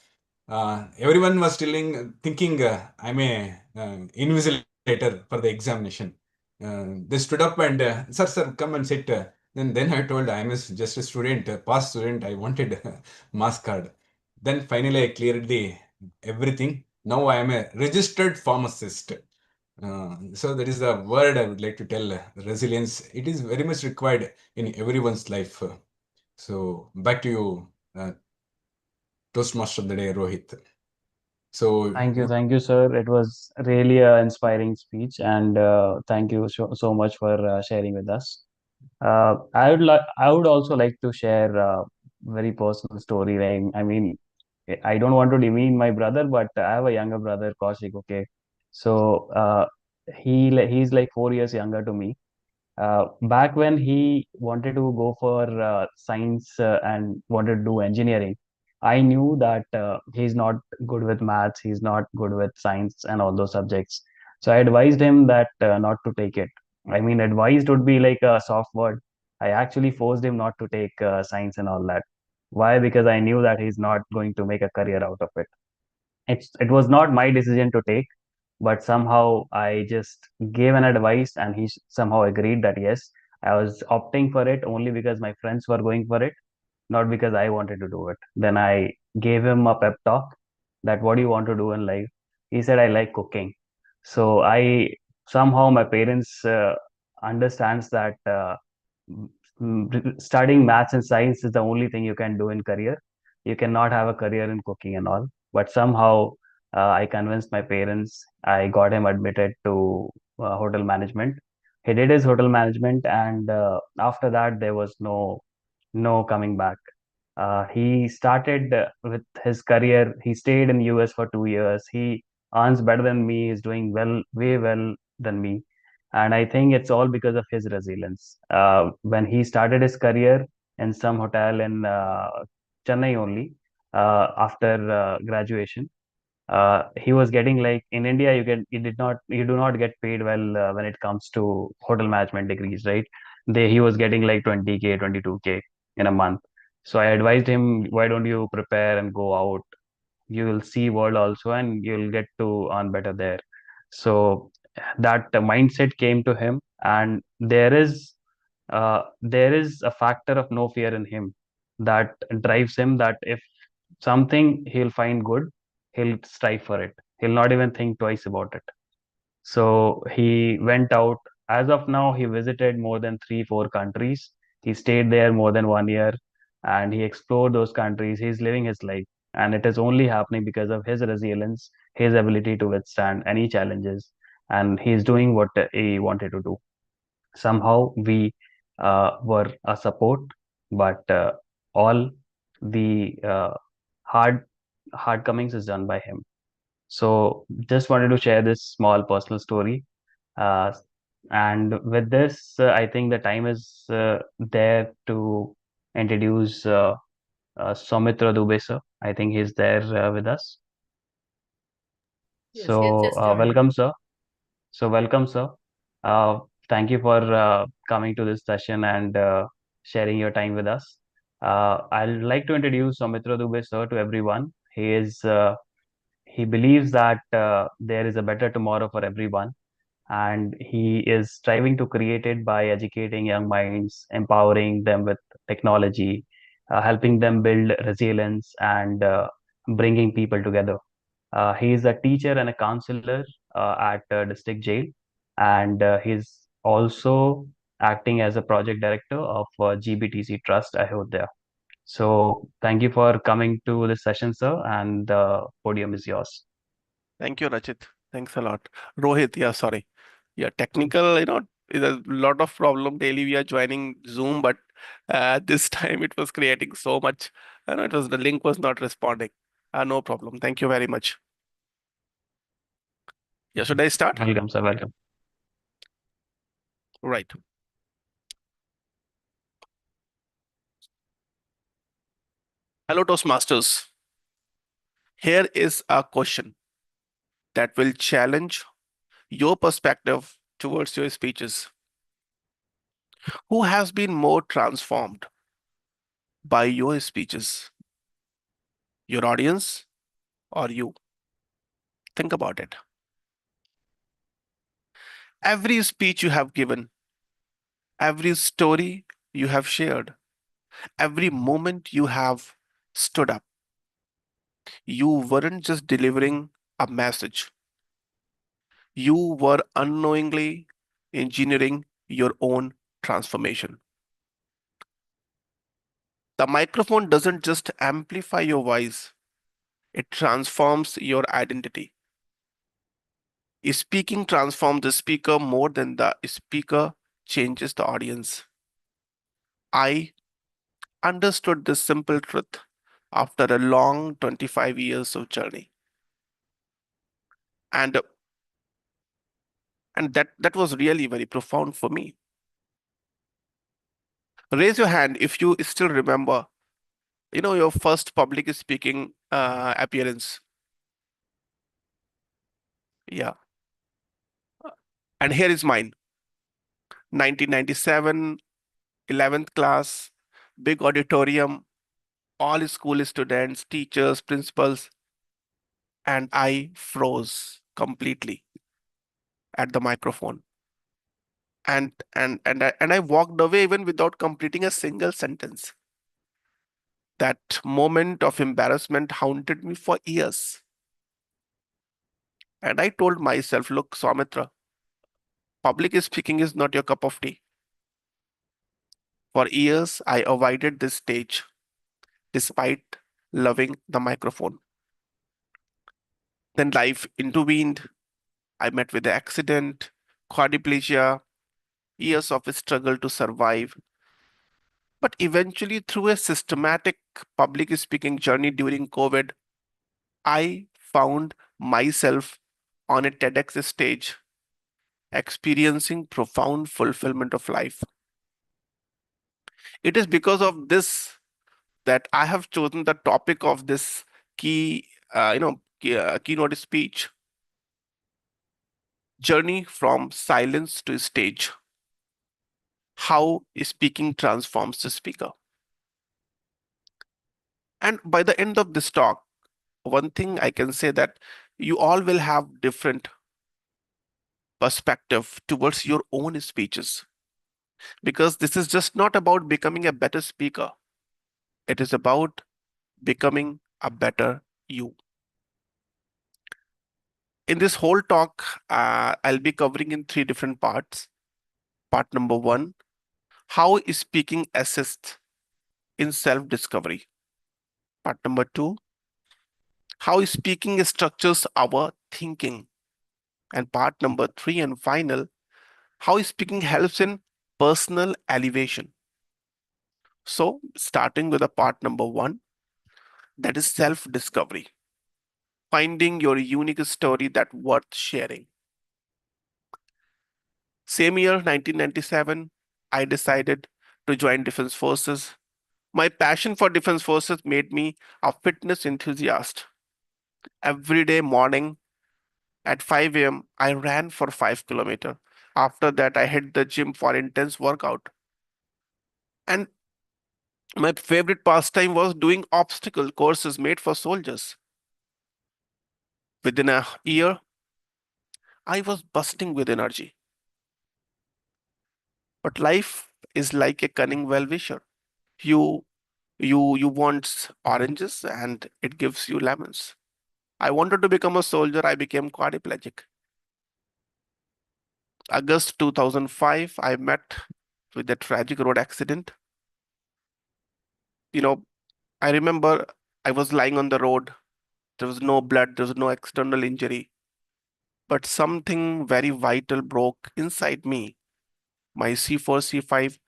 everyone was thinking I'm a invigilator for the examination they stood up and sir come and sit then I told I'm just a student past student I wanted mass card then finally I cleared the everything now I am a registered pharmacist. So that is the word I would like to tell. Resilience. It is very much required in everyone's life. So back to you, Toastmaster of the day, Rohit. So Thank you, sir. It was really an inspiring speech, and thank you so much for sharing with us. I would also like to share a very personal story. I mean, I don't want to demean my brother, but I have a younger brother, Kaushik. Okay, so he's like 4 years younger to me. Back when he wanted to go for science and wanted to do engineering, I knew that he's not good with maths, he's not good with science and all those subjects. So I advised him that not to take it. I mean, advised would be like a soft word. I actually forced him not to take science and all that. Why? Because I knew that he's not going to make a career out of it. It was not my decision to take, but somehow I just gave an advice and he somehow agreed that yes, I was opting for it only because my friends were going for it, not because I wanted to do it. Then I gave him a pep talk that what do you want to do in life? He said I like cooking. So I somehow my parents understands that studying maths and science is the only thing you can do in career. You cannot have a career in cooking and all. But somehow I convinced my parents. I got him admitted to hotel management. He did his hotel management, and after that there was no coming back. He started with his career. He stayed in US for 2 years. He earns better than me. He's doing well, way well than me. And I think it's all because of his resilience. When he started his career in some hotel in Chennai only, after graduation, he was getting like in India, you do not get paid well when it comes to hotel management degrees, right? He was getting like 20K, 22K in a month. So I advised him, why don't you prepare and go out? You will see world also, and you'll get to earn better there. So that mindset came to him, and there is a factor of no fear in him that drives him, that if something he'll find good, he'll strive for it. He'll not even think twice about it. So he went out. As of now, he visited more than 3, 4 countries. He stayed there more than 1 year, and he explored those countries. He's living his life, and it is only happening because of his resilience, his ability to withstand any challenges, and he's doing what he wanted to do. Somehow we were a support, but all the hard hard comings is done by him. So just wanted to share this small personal story. Uh, and with this, I think the time is there to introduce Soumitra Dubey sir. I think he's there with us. Yes, he has So just joined. welcome, sir. So welcome, sir. Uh, Thank you for coming to this session and sharing your time with us. I'd like to introduce Soumitra Dubey sir to everyone. He believes that there is a better tomorrow for everyone, and he is striving to create it by educating young minds, empowering them with technology, helping them build resilience, and bringing people together. He is a teacher and a counselor at district jail, and he's also acting as a project director of GBTC Trust, Ayodhya. So thank you for coming to this session, sir, and the podium is yours. Thank you, Rachit. Thanks a lot. Rohit, yeah, sorry. Yeah, technical, is a lot of problem daily. We are joining Zoom, but this time it was creating so much. The link was not responding. No problem. Thank you very much. Yeah, should I start? Welcome, sir. Welcome. Right. Hello, Toastmasters. Here is a question that will challenge your perspective towards your speeches. Who has been more transformed by your speeches? Your audience or you? Think about it. Every speech you have given, every story you have shared, every moment you have stood up, you weren't just delivering a message, you were unknowingly engineering your own transformation. The microphone doesn't just amplify your voice, it transforms your identity. Speaking transforms the speaker more than the speaker changes the audience. I understood this simple truth after a long 25 years of journey. And that was really very profound for me. Raise your hand if you still remember, your first public speaking appearance. Yeah. And here is mine. 1997, 11th class, big auditorium, all school students, teachers, principals, and I froze completely at the microphone. And I walked away even without completing a single sentence. That moment of embarrassment haunted me for years. And I told myself, look, Soumitra, public speaking is not your cup of tea. For years, I avoided this stage despite loving the microphone. Then life intervened. I met with the accident, quadriplegia, years of struggle to survive. But eventually, through a systematic public speaking journey during COVID, I found myself on a TEDx stage, experiencing profound fulfillment of life. It is because of this that I have chosen the topic of this keynote speech: journey from silence to stage. How speaking transforms the speaker. And by the end of this talk, one thing I can say that you all will have different perspective towards your own speeches. because this is just not about becoming a better speaker. It is about becoming a better you. In this whole talk, I'll be covering in 3 different parts. Part number 1, how speaking assists in self-discovery. Part number 2, how speaking structures our thinking. And part number 3 and final, how speaking helps in personal elevation. So, starting with the part number 1, that is self-discovery, finding your unique story that worth sharing. Same year, 1997, I decided to join Defense Forces. My passion for Defense Forces made me a fitness enthusiast. Every day morning at 5 a.m., I ran for 5 kilometers. After that, I hit the gym for intense workout. And my favorite pastime was doing obstacle courses made for soldiers. Within a year, I was busting with energy. But life is like a cunning well-wisher. You you want oranges and it gives you lemons. I wanted to become a soldier, I became quadriplegic. August 2005, I met with a tragic road accident. You know, I remember I was lying on the road. There was no blood, there was no external injury. But something very vital broke inside me. My C4, C5,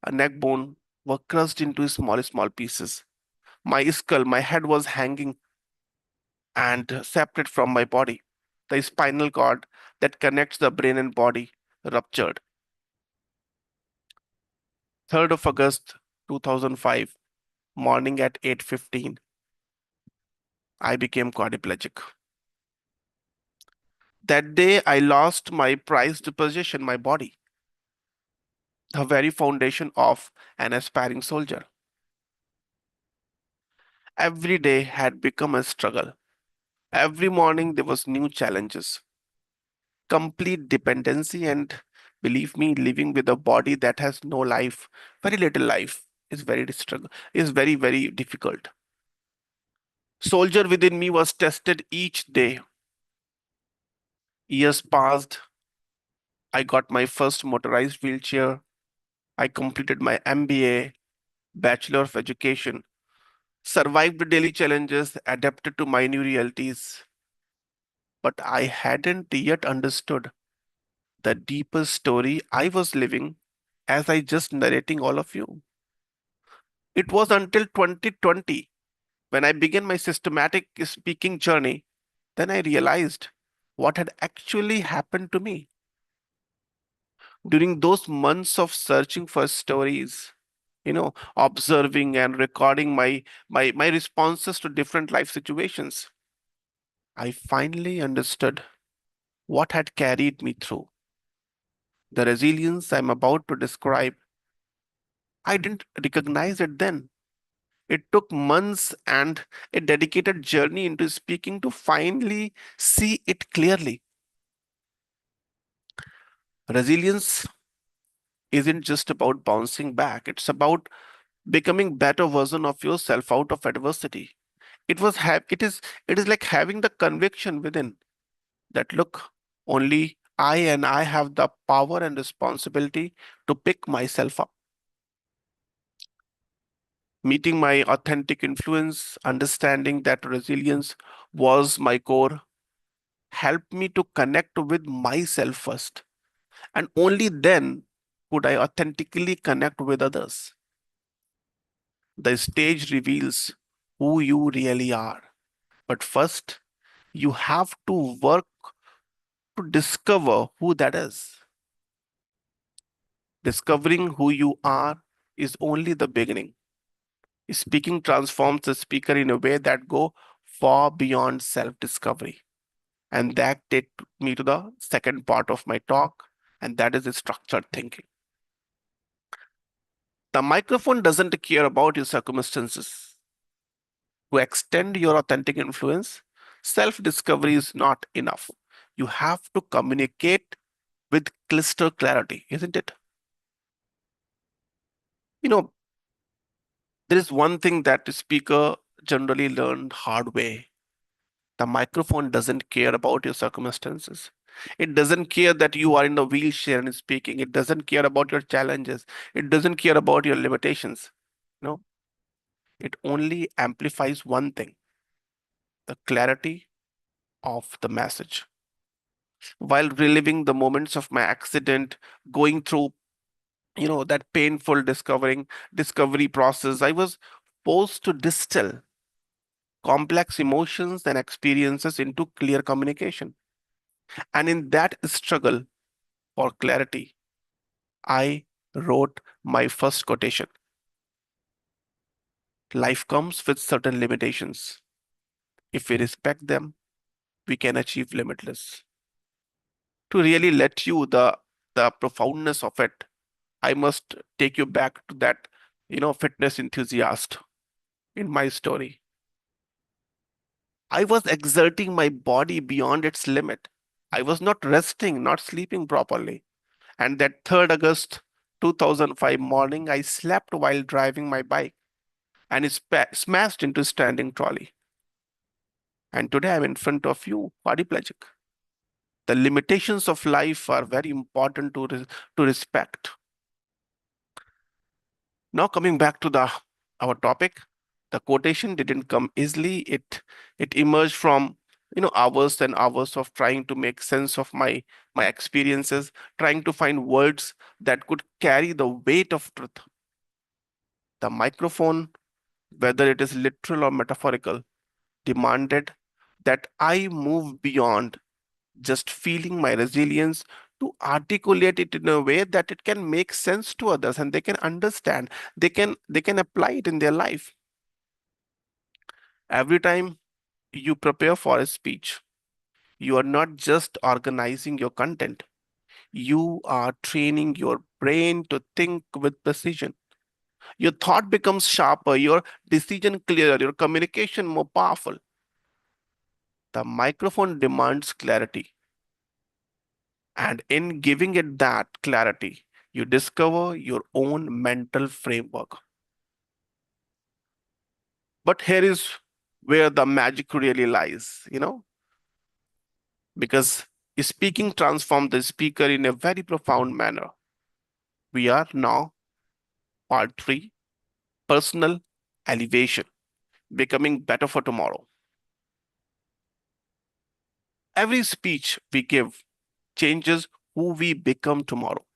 a neck bone were crushed into small pieces. My skull, my head was hanging and separate from my body. The spinal cord that connects the brain and body ruptured. 3rd of August 2005, morning at 8:15, I became quadriplegic. That day, I lost my prized possession, my body, the very foundation of an aspiring soldier. Every day had become a struggle. Every morning there was new challenges, complete dependency, and believe me, living with a body that has no life, very little life, is very difficult. Soldier within me was tested each day. Years passed. I got my first motorized wheelchair. I completed my MBA, Bachelor of Education, survived the daily challenges, adapted to my new realities. But I hadn't yet understood the deeper story I was living as I just narrating all of you. It was until 2020 when I began my systematic speaking journey, then I realized what had actually happened to me. During those months of searching for stories, observing and recording my responses to different life situations, I finally understood what had carried me through. The resilience I'm about to describe, I didn't recognize it then. It took months and a dedicated journey into speaking to finally see it clearly. Resilience isn't just about bouncing back, it's about becoming better version of yourself out of adversity. It is like having the conviction within that look, only I have the power and responsibility to pick myself up. Meeting my authentic influence, understanding that resilience was my core, helped me to connect with myself first. And only then could I authentically connect with others. The stage reveals who you really are. But first, you have to work to discover who that is. Discovering who you are is only the beginning. Speaking transforms the speaker in a way that go far beyond self-discovery. And that takes me to the second part of my talk, and that is the structured thinking. The microphone doesn't care about your circumstances. To extend your authentic influence, self-discovery is not enough. You have to communicate with crystal clarity, isn't it? You know, there is one thing that the speaker generally learned hard way. The microphone doesn't care about your circumstances. It doesn't care that you are in a wheelchair and speaking. It doesn't care about your challenges. It doesn't care about your limitations. No, it only amplifies one thing, the clarity of the message. While reliving the moments of my accident, going through, that painful discovery process, I was forced to distill complex emotions and experiences into clear communication. And in that struggle for clarity, I wrote my first quotation. Life comes with certain limitations. If we respect them, we can achieve limitless. To really let you the profoundness of it, I must take you back to that, fitness enthusiast in my story. I was exerting my body beyond its limit. I was not resting, not sleeping properly. And that 3rd August 2005 morning, I slept while driving my bike and it smashed into a standing trolley. And today I'm in front of you, quadriplegic. The limitations of life are very important to respect. Now coming back to our topic, the quotation didn't come easily. It emerged from hours and hours of trying to make sense of my experiences, trying to find words that could carry the weight of truth. The microphone, whether it is literal or metaphorical, demanded that I move beyond just feeling my resilience to articulate it in a way that it can make sense to others and they can understand, they can apply it in their life. Every time you prepare for a speech, you are not just organizing your content, you are training your brain to think with precision. Your thought becomes sharper, your decision clearer, your communication more powerful. The microphone demands clarity. And in giving it that clarity, you discover your own mental framework. But here is where the magic really lies, because speaking transforms the speaker in a very profound manner. We are now part 3, personal elevation, becoming better for tomorrow. Every speech we give changes who we become tomorrow.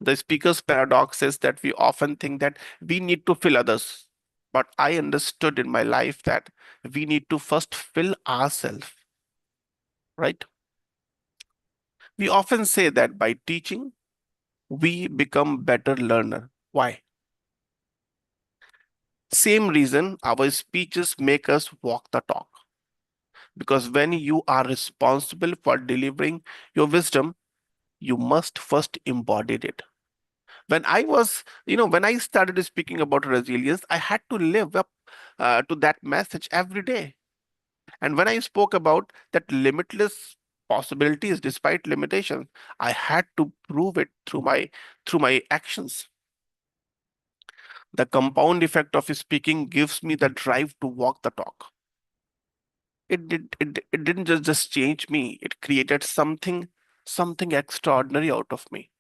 The speaker's paradox is that we often think that we need to fill others. But I understood in my life that we need to first fill ourselves, right? We often say that by teaching, we become better learner. Why? Same reason our speeches make us walk the talk. Because when you are responsible for delivering your wisdom, you must first embody it. When I started speaking about resilience, I had to live up to that message every day. And when I spoke about that limitless possibilities despite limitations, I had to prove it through my actions. The compound effect of speaking gives me the drive to walk the talk. It didn't just change me, it created something extraordinary out of me.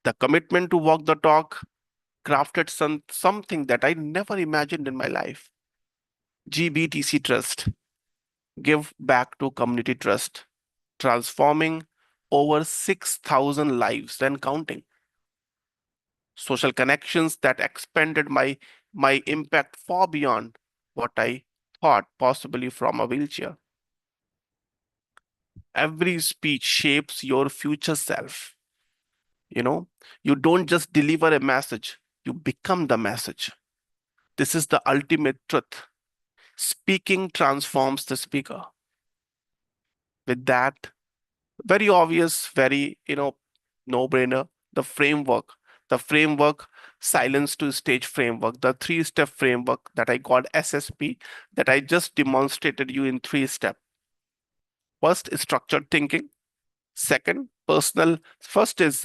The commitment to walk the talk crafted something that I never imagined in my life. GBTC Trust, give back to community trust, transforming over 6,000 lives and counting. Social connections that expanded my impact far beyond what I thought possibly from a wheelchair. Every speech shapes your future self. You know, you don't just deliver a message, you become the message. This is the ultimate truth. Speaking transforms the speaker. With that, very obvious, very, no-brainer, the framework, silence to stage framework, the 3-step framework that I called SSP, that I just demonstrated you in 3 steps. First is structured thinking. Second, first is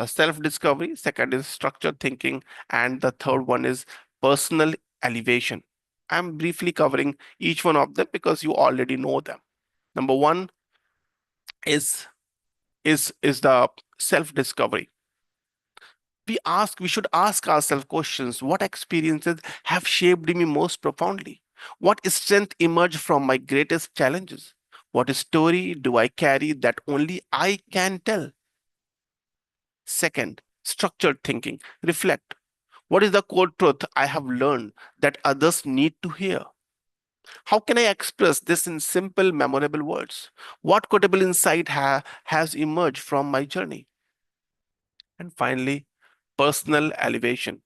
self-discovery, second is structured thinking, and the third one is personal elevation. I'm briefly covering each one of them because you already know them. Number one is the self-discovery. We should ask ourselves questions. What experiences have shaped me most profoundly? What strength emerged from my greatest challenges? What story do I carry that only I can tell? Second, structured thinking. Reflect. What is the core truth I have learned that others need to hear? How can I express this in simple, memorable words? What quotable insight has emerged from my journey? And finally, personal elevation.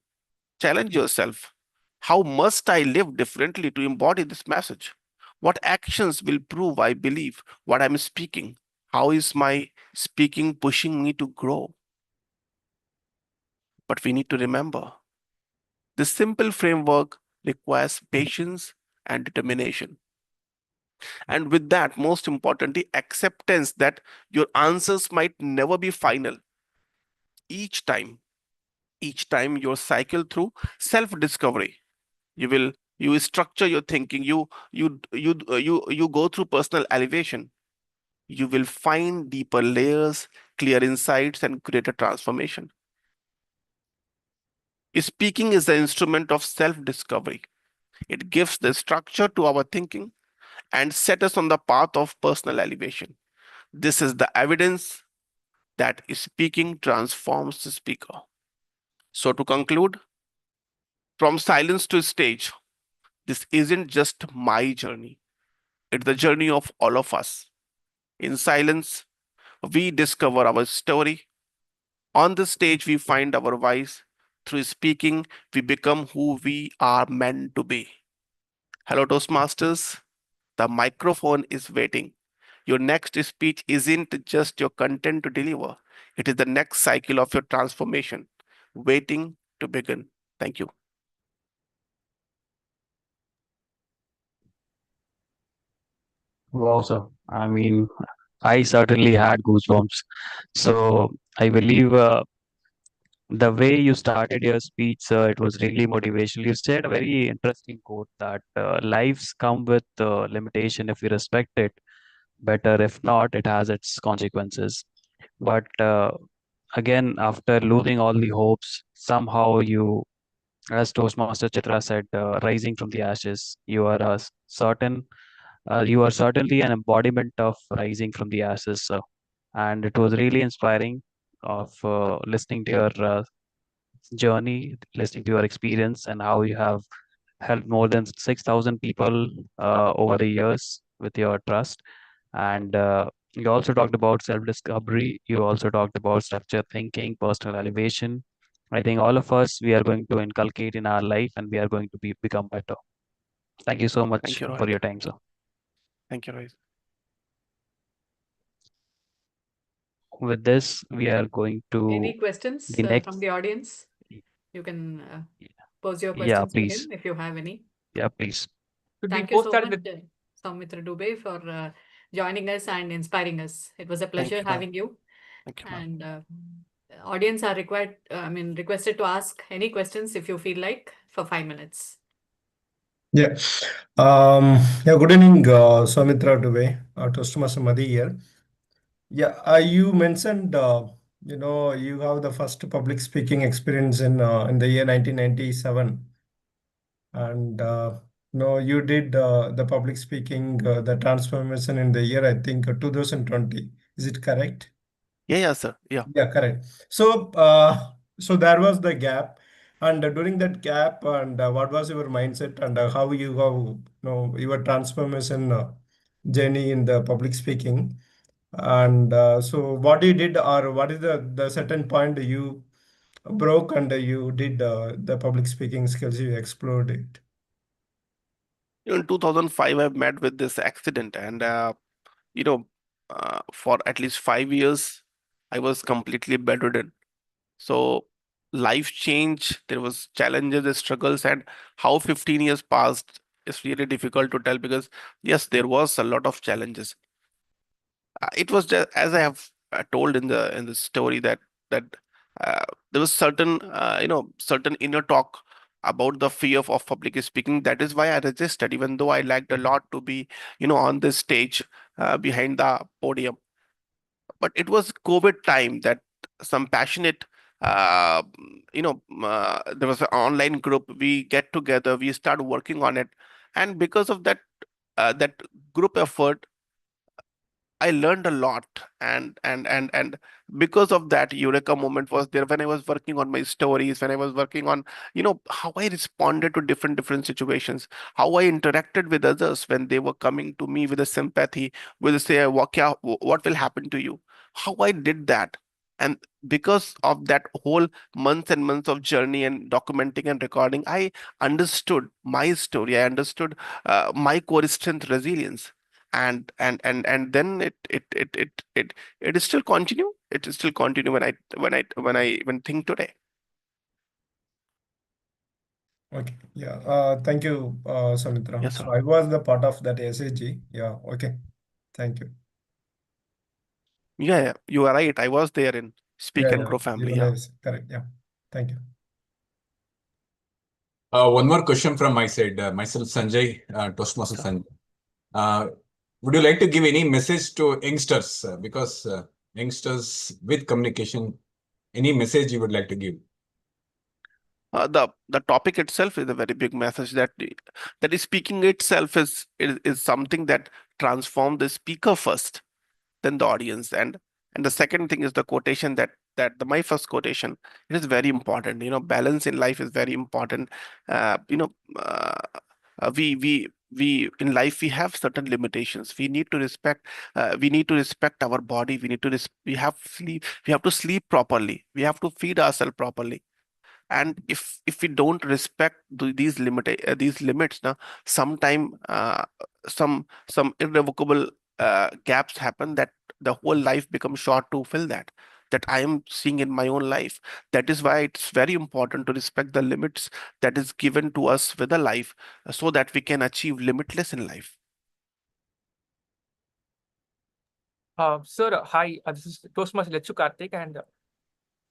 Challenge yourself. How must I live differently to embody this message? What actions will prove I believe what I'm speaking? How is my speaking pushing me to grow? But we need to remember this simple framework requires patience and determination. And with that, most importantly, acceptance that your answers might never be final. Each time, each time you cycle through self-discovery, you structure your thinking, you go through personal elevation, you will find deeper layers, clear insights, and greater transformation. Speaking is the instrument of self-discovery. It gives the structure to our thinking and set us on the path of personal elevation. This is the evidence that speaking transforms the speaker. So to conclude, from silence to stage, this isn't just my journey. It's the journey of all of us. In silence, we discover our story. On the stage, we find our voice. Through speaking, we become who we are meant to be. Hello, Toastmasters. The microphone is waiting. Your next speech isn't just your content to deliver, it is the next cycle of your transformation waiting to begin. Thank you. Wow, sir. I mean, I certainly had goosebumps. So I believe the way you started your speech, sir, it was really motivational. You said a very interesting quote that lives come with limitation if we respect it. Better if not, it has its consequences. But again, after losing all the hopes, somehow you, as Toastmaster Chitra said, rising from the ashes, you are certain. You are certainly an embodiment of rising from the ashes, and it was really inspiring of listening to your journey, listening to your experience, and how you have helped more than 6,000 people over the years with your trust. And you also talked about self-discovery. You also talked about structured thinking, personal elevation. I think all of us, we are going to inculcate in our life and we are going to become better. Thank you so Thank much you, for Rohit. your time, sir. Thank you, Rohit. With this, we are going Any to questions the from next. the audience? You can pose your Yeah, questions to please. him if you have any. Yeah, please. Should we Thank you post so that much, with? Soumitra Dubey, for joining us and inspiring us. It was a Thank pleasure you, ma'am. having you. Thank you, ma'am. And audience are requested to ask any questions if you feel like for 5 minutes. Yeah. Yeah, good evening, Soumitra Dubey, Toastmaster Madhi here. Yeah, you mentioned, you have the first public speaking experience in the year 1997. And, you did the public speaking, the transformation in the year, I think, 2020. Is it correct? Yeah, sir. Yeah. Yeah, correct. So, so there was the gap, and during that gap, and what was your mindset, and how you have, your transformation journey in the public speaking, and so what you did, or what is the certain point you broke, and you did the public speaking skills, you explored it. In 2005, I met with this accident, and you know, for at least 5 years, I was completely bedridden. So life changed. There was challenges, struggles, and how 15 years passed is really difficult to tell because yes, there was a lot of challenges. It was just as I have told in the story that there was certain inner talk about the fear of public speaking. That is why I resisted, even though I liked a lot to be, on this stage, behind the podium. But it was COVID time that some passionate, there was an online group. We get together, we start working on it, and because of that group effort, I learned a lot, and because of that eureka moment was there when I was working on my stories, when I was working on, how I responded to different situations, how I interacted with others when they were coming to me with a sympathy, with a say, what will happen to you, how I did that. And because of that whole months and months of journey and documenting and recording, I understood my story. I understood my core strength, resilience, and then it is still continue. It is still continue when think today. Okay. Yeah. Thank you, Samitra. Yes, So sir. I was the part of that SAG. Yeah. Okay. Thank you. Yeah, you are right. I was there in Speak Yeah. and Yeah. Grow family. Even Yeah. is correct. Yeah. Thank you. One more question from my side. Myself, Sanjay, Toastmaster Sir. Sanjay. Uh, would you like to give any message to youngsters? Because youngsters with communication, any message you would like to give? The topic itself is a very big message, that is speaking itself is something that transform the speaker first, then the audience. And the second thing is the quotation, my first quotation. It is very important. Balance in life is very important. uh, you know uh, we in life we have certain limitations. We need to respect our body. We have to sleep properly. We have to feed ourselves properly. And if we don't respect these limits now, sometime some irrevocable gaps happen, that the whole life becomes short to fill that I am seeing in my own life. That is why it's very important to respect the limits that is given to us with a life, so that we can achieve limitless in life. Sir, hi, this is Toastmaster Lechu Karthik, and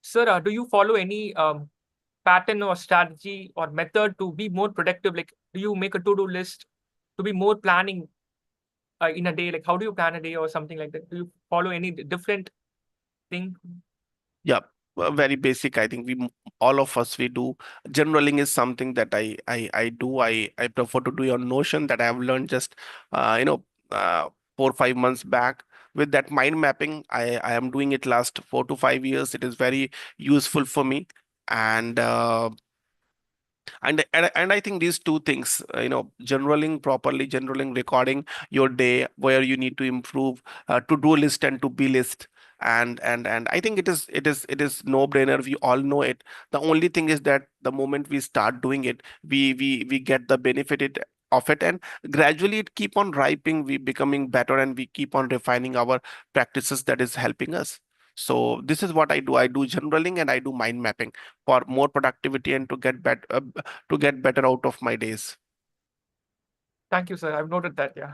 sir, do you follow any pattern or strategy or method to be more productive? Like, do you make a to-do list to be more planning in a day? Like, how do you plan a day or something like that? Do you follow any different thing? Yeah, very basic. I think all of us, we do. Journaling is something that I do. I prefer to do on Notion, that I have learned just uh, you know uh, 4 or 5 months back. With that mind mapping, I am doing it last 4 to 5 years. It is very useful for me. And and I think these two things, journaling properly, journaling, recording your day, where you need to improve, to do list and to be list. And I think it is no brainer. We all know it. The only thing is that the moment we start doing it, we get the of it, and gradually it keep on ripening, we becoming better, and we keep on refining our practices that is helping us. So this is what I do. I do journaling and I do mind mapping for more productivity, and to get better out of my days. Thank you, sir. I've noted that. Yeah.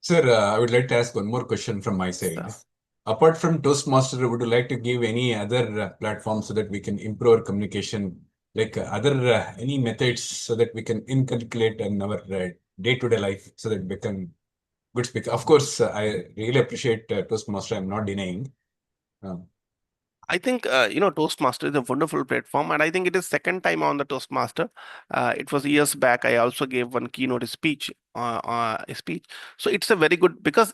Sir, I would like to ask one more question from my side. So, Apart from Toastmaster, would you like to give any other platforms so that we can improve our communication, like other any methods so that we can inculcate in our day-to-day life so that we become good speaker? Of course, I really appreciate Toastmaster. I'm not denying. Uh, I think Toastmaster is a wonderful platform, and I think it is second time on the Toastmaster. It was years back. I also gave one keynote speech. So it's a very good, because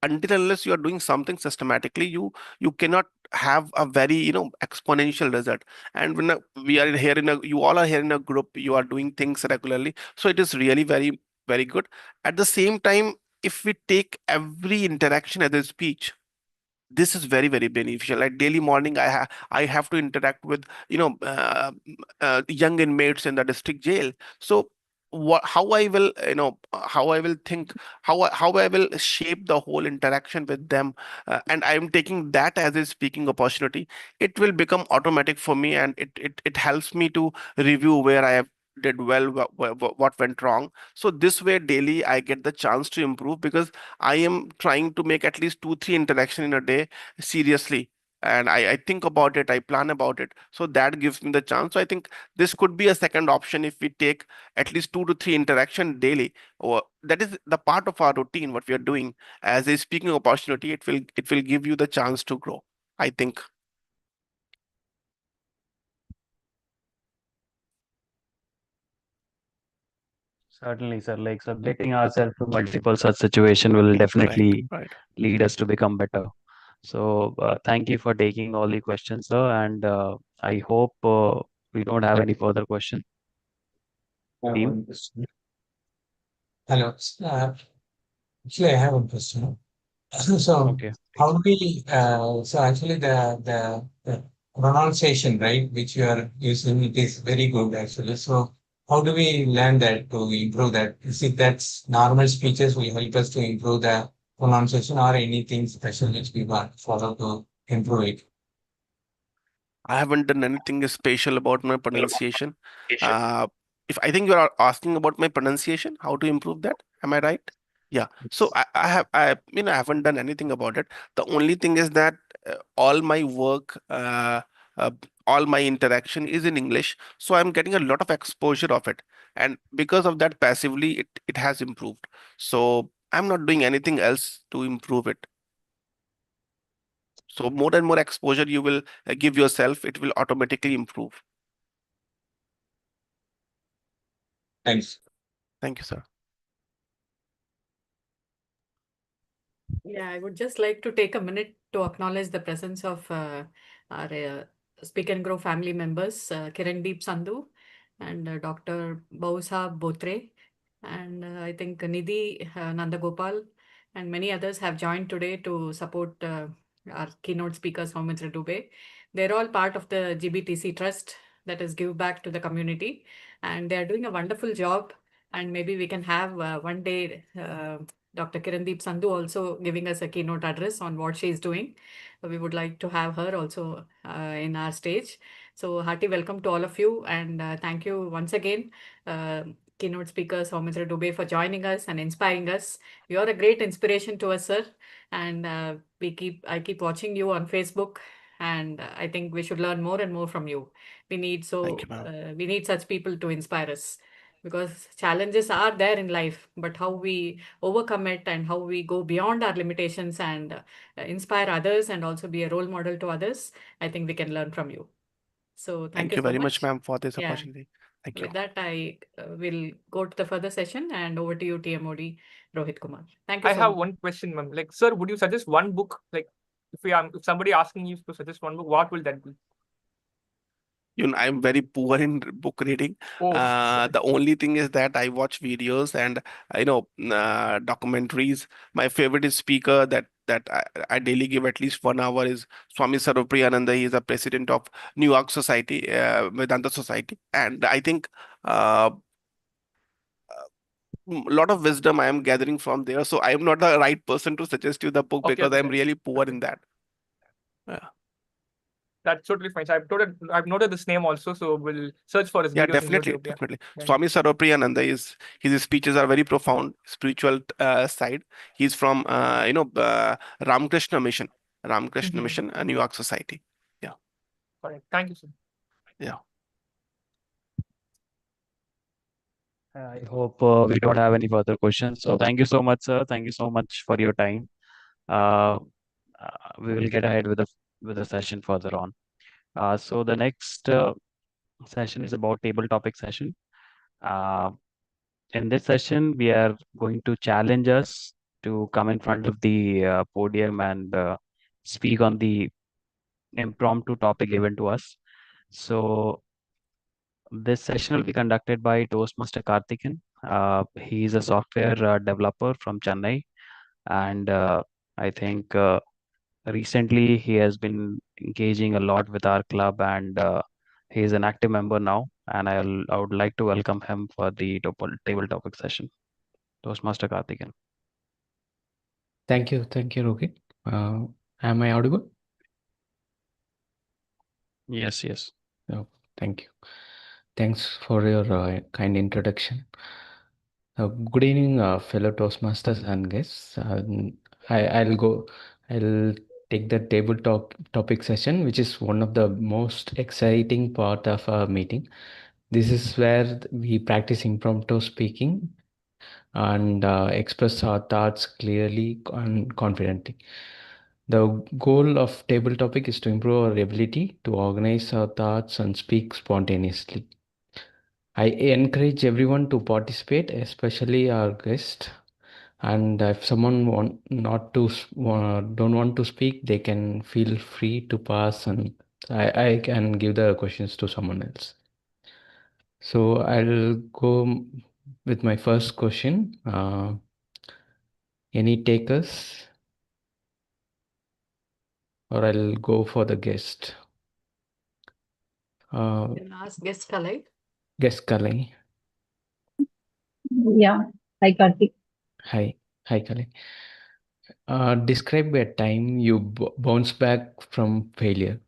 until unless you are doing something systematically, you cannot have a very exponential result. And when we are here you all are here in a group, you are doing things regularly, so it is really very very good. At the same time, if we take every interaction as a speech, this is very very beneficial. Like daily morning, I have to interact with young inmates in the district jail. So how I will how I will think, how I will shape the whole interaction with them, and I am taking that as a speaking opportunity. It will become automatic for me, and it helps me to review where I have did well, what went wrong. So this way daily I get the chance to improve, because I am trying to make at least 2 3 interaction in a day seriously, and I think about it, I plan about it, so that gives me the chance. So I think this could be a second option if we take at least 2 to 3 interaction daily, or that is the part of our routine what we are doing as a speaking opportunity. It will give you the chance to grow, I think. Certainly, sir. Like subjecting ourselves to multiple such situation will Right, definitely right. lead us to become better. So thank you for taking all the questions, sir, and I hope we don't have any further questions. Team. One question. Hello. Actually, I have a question. So, Okay. how do we, so actually the pronunciation, right, which you are using, it is very good actually. So, how do we learn that to improve that? Is it that normal speeches will help us to improve the pronunciation, or anything special which we want to follow to improve it? I haven't done anything special about my pronunciation. Uh, if I think you are asking about my pronunciation, how to improve that, am I right? Yeah. So I haven't done anything about it. The only thing is that all my work, uh, all my interaction is in English, so I'm getting a lot of exposure of it, and because of that, passively it has improved. So I'm not doing anything else to improve it. So more and more exposure you will give yourself, it will automatically improve. Thanks. Thank you, sir. Yeah, I would just like to take a minute to acknowledge the presence of our Speak and Grow family members, Kirandeep Sandhu and Dr. Bausa Botre, and I think Nidhi Nandagopal and many others have joined today to support our keynote speaker, Soumitra Dubey. They're all part of the GBTC Trust, that is Give Back to the Community, and they're doing a wonderful job. And maybe we can have one day Dr. Kirandeep Sandhu also giving us a keynote address on what she is doing. We would like to have her also in our stage. So hearty welcome to all of you, and thank you once again, uh, keynote speaker Soumitra Dubey, for joining us and inspiring us. You're a great inspiration to us, sir, and I keep watching you on Facebook, and I think we should learn more and more from you. Thank you, ma'am. We need such people to inspire us, because challenges are there in life, but how we overcome it and how we go beyond our limitations and inspire others and also be a role model to others, I think we can learn from you. So thank Thank you you so very much, much. ma'am, for this Yeah. opportunity. Thank you. With that, I will go to the further session, and over to you, TMOD Rohit Kumar. Thank you I so have much. one question, ma'am. Like, sir, would you suggest one book? Like, if somebody asking you to suggest one book, what will that be? I'm very poor in book reading. Oh, The only thing is that I watch videos and documentaries. My favorite is speaker that I daily give at least 1 hour is Swami Saropriyananda. He is the president of New York Society, Vedanta Society, and I think a lot of wisdom I am gathering from there. So I am not the right person to suggest you the book okay, because I am okay. really poor in that. Yeah. That's totally fine. So I've noted this name also, so we'll search for his Yeah, videos in definitely, YouTube. Yeah. definitely. Yeah. Swami Saropriyananda his speeches are very profound, spiritual side. He's from Ramakrishna Mission, New York Society. Yeah. Correct. Thank you, sir. Yeah. I hope we don't have any further questions. So thank you so much, sir. Thank you so much for your time. Uh, we will get ahead with the session further on. So the next session is about table topic session. In this session, we are going to challenge us to come in front of the podium and speak on the impromptu topic given to us. So this session will be conducted by Toastmaster Karthikeyan. He is a software developer from Chennai, and I think recently he has been engaging a lot with our club, and he is an active member now. And I would like to welcome him for the table topic session. Toastmaster Karthikeyan. Thank you, Rohit. Am I audible? Yes, yes. Oh, thank you. Thanks for your kind introduction. Good evening, fellow Toastmasters and guests. I'll take the tabletop topic session, which is one of the most exciting part of our meeting. This is where we practice impromptu speaking and express our thoughts clearly and confidently. The goal of table topic is to improve our ability to organize our thoughts and speak spontaneously. I encourage everyone to participate, especially our guests. And if someone don't want to speak, they can feel free to pass, and I can give the questions to someone else. So I'll go with my first question. Any takers? Or I'll go for the guest. Can I ask guest Kalai? Guest Kalai. Yeah. Hi, Karthik. Hi, Kalai. Describe a time you bounce back from failure.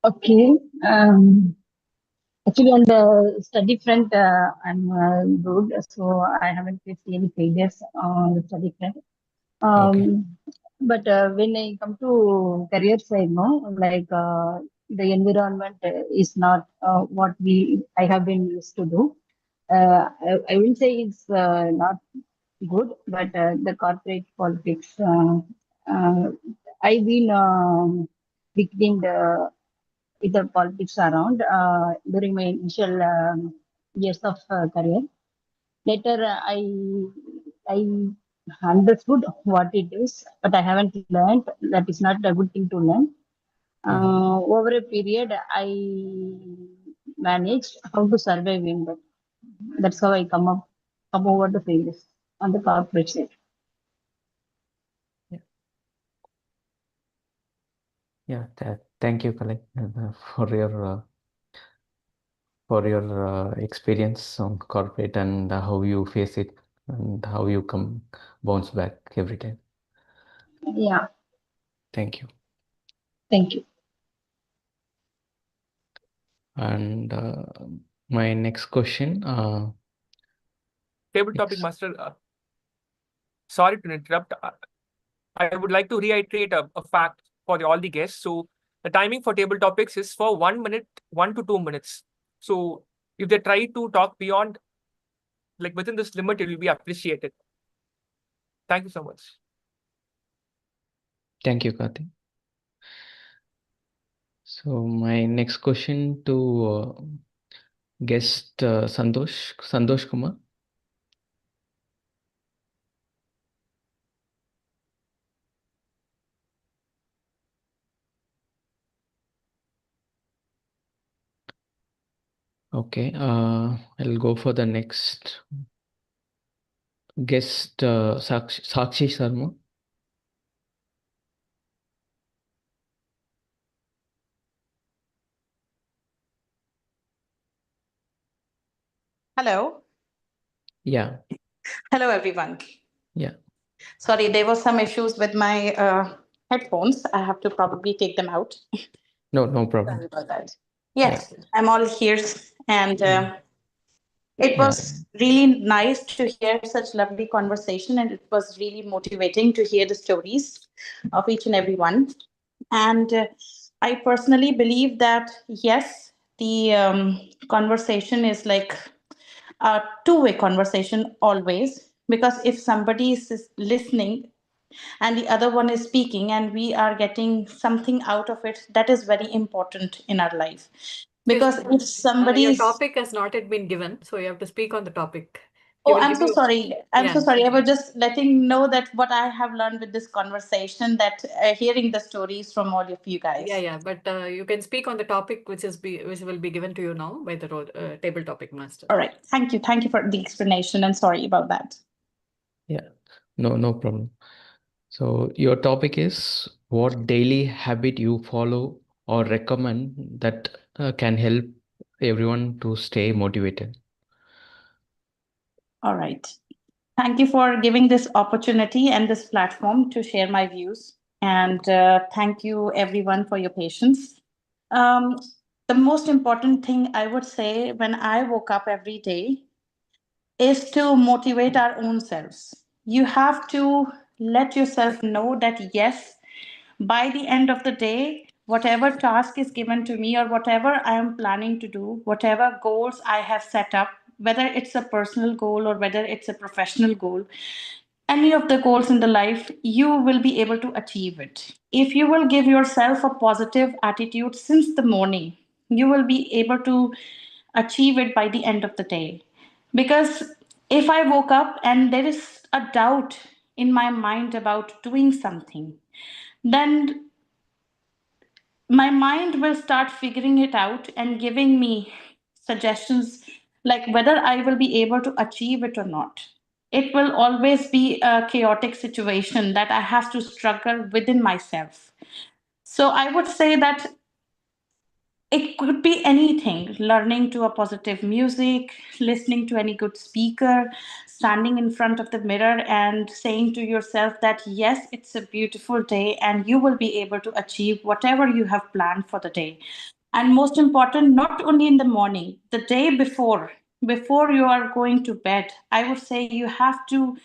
Okay. Actually, on the study front, I'm good. So I haven't faced any failures on the study front. But when I come to career side, no, like the environment is not what I have been used to do. I will say it's not good, but the corporate politics, I've been victim with the politics around during my initial years of career. Later, I understood what it is, but I haven't learned. That is not a good thing to learn. Over a period, I managed how to survive in that. That's how I come over the failures on the corporate side. Yeah, thank you, Kalai, for your experience on corporate and how you face it and how you bounce back every time. Yeah. Thank you. Thank you. And my next question. Table topic master. Sorry to interrupt. I would like to reiterate a fact for all the guests. So the timing for table topics is for 1 minute, 1 to 2 minutes. So if they try to talk beyond, like within this limit, it will be appreciated. Thank you so much. Thank you, Karthik. So my next question to guest Santosh Kumar. Okay, I'll go for the next guest, Sakshi Sharma. Hello. Yeah. Hello, everyone. Yeah. Sorry, there were some issues with my headphones. I have to probably take them out. No problem. Sorry about that. Yes, I'm all ears, and it was really nice to hear such lovely conversation, and it was really motivating to hear the stories of each and every one. And I personally believe that yes, the conversation is like a two-way conversation always, because if somebody is listening and the other one is speaking and we are getting something out of it, that is very important in our life. Because if somebody your is topic has not yet been given, so you have to speak on the topic. Oh, I'm so sorry. I'm so sorry. I was just letting know that what I have learned with this conversation, that hearing the stories from all of you guys. Yeah, but you can speak on the topic which will be given to you now by the table topic master. All right. Thank you. Thank you for the explanation, and sorry about that. Yeah, no problem. So your topic is what daily habit you follow or recommend that can help everyone to stay motivated. All right. Thank you for giving this opportunity and this platform to share my views. And thank you, everyone, for your patience. Um, the most important thing I would say when I woke up every day is to motivate our own selves. You have to let yourself know that yes, by the end of the day, whatever task is given to me or whatever I am planning to do, whatever goals I have set up, whether it's a personal goal or whether it's a professional goal, any of the goals in the life, you will be able to achieve it. If you will give yourself a positive attitude since the morning, you will be able to achieve it by the end of the day. Because if I woke up and there is a doubt in my mind about doing something, then my mind will start figuring it out and giving me suggestions like whether I will be able to achieve it or not. It will always be a chaotic situation that I have to struggle within myself. So I would say that it could be anything, learning to a positive music, listening to any good speaker, standing in front of the mirror and saying to yourself that yes, it's a beautiful day and you will be able to achieve whatever you have planned for the day. And most important, not only in the morning, the day before you are going to bed, I would say you have to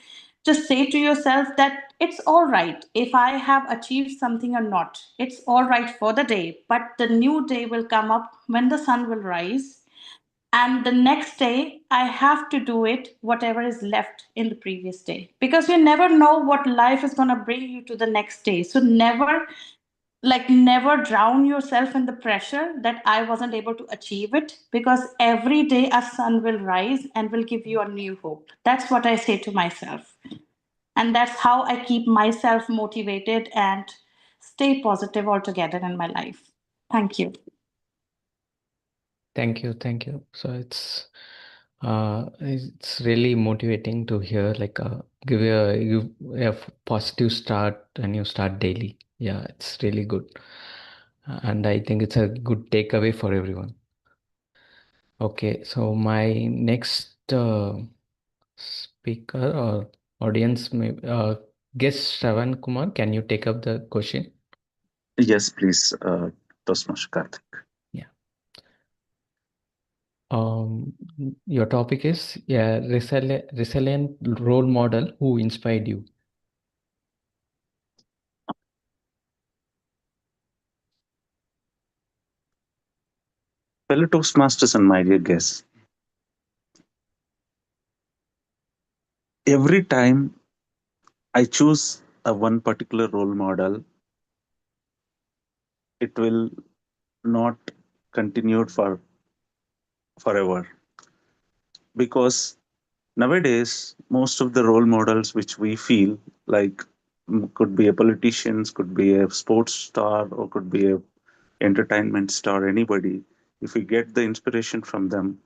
just say to yourself that it's all right if I have achieved something or not. It's all right for the day, but the new day will come up when the sun will rise. And the next day, I have to do it, whatever is left in the previous day. Because you never know what life is going to bring you to the next day. So never drown yourself in the pressure that I wasn't able to achieve it, because every day a sun will rise and will give you a new hope. That's what I say to myself. And that's how I keep myself motivated and stay positive altogether in my life. Thank you. Thank you, thank you. So it's really motivating to hear like give a positive start and you start daily. Yeah, it's really good, and I think it's a good takeaway for everyone. Okay, so my next speaker or audience may guest Shravan Kumar, can you take up the question? Yes, please, Toastmaster Karthik. Yeah. Your topic is resilient role model who inspired you. Fellow Toastmasters and my dear guests, every time I choose a one particular role model, it will not continue for forever, because nowadays most of the role models which we feel like could be a politicians, could be a sports star, or could be a entertainment star, anybody, if we get the inspiration from them,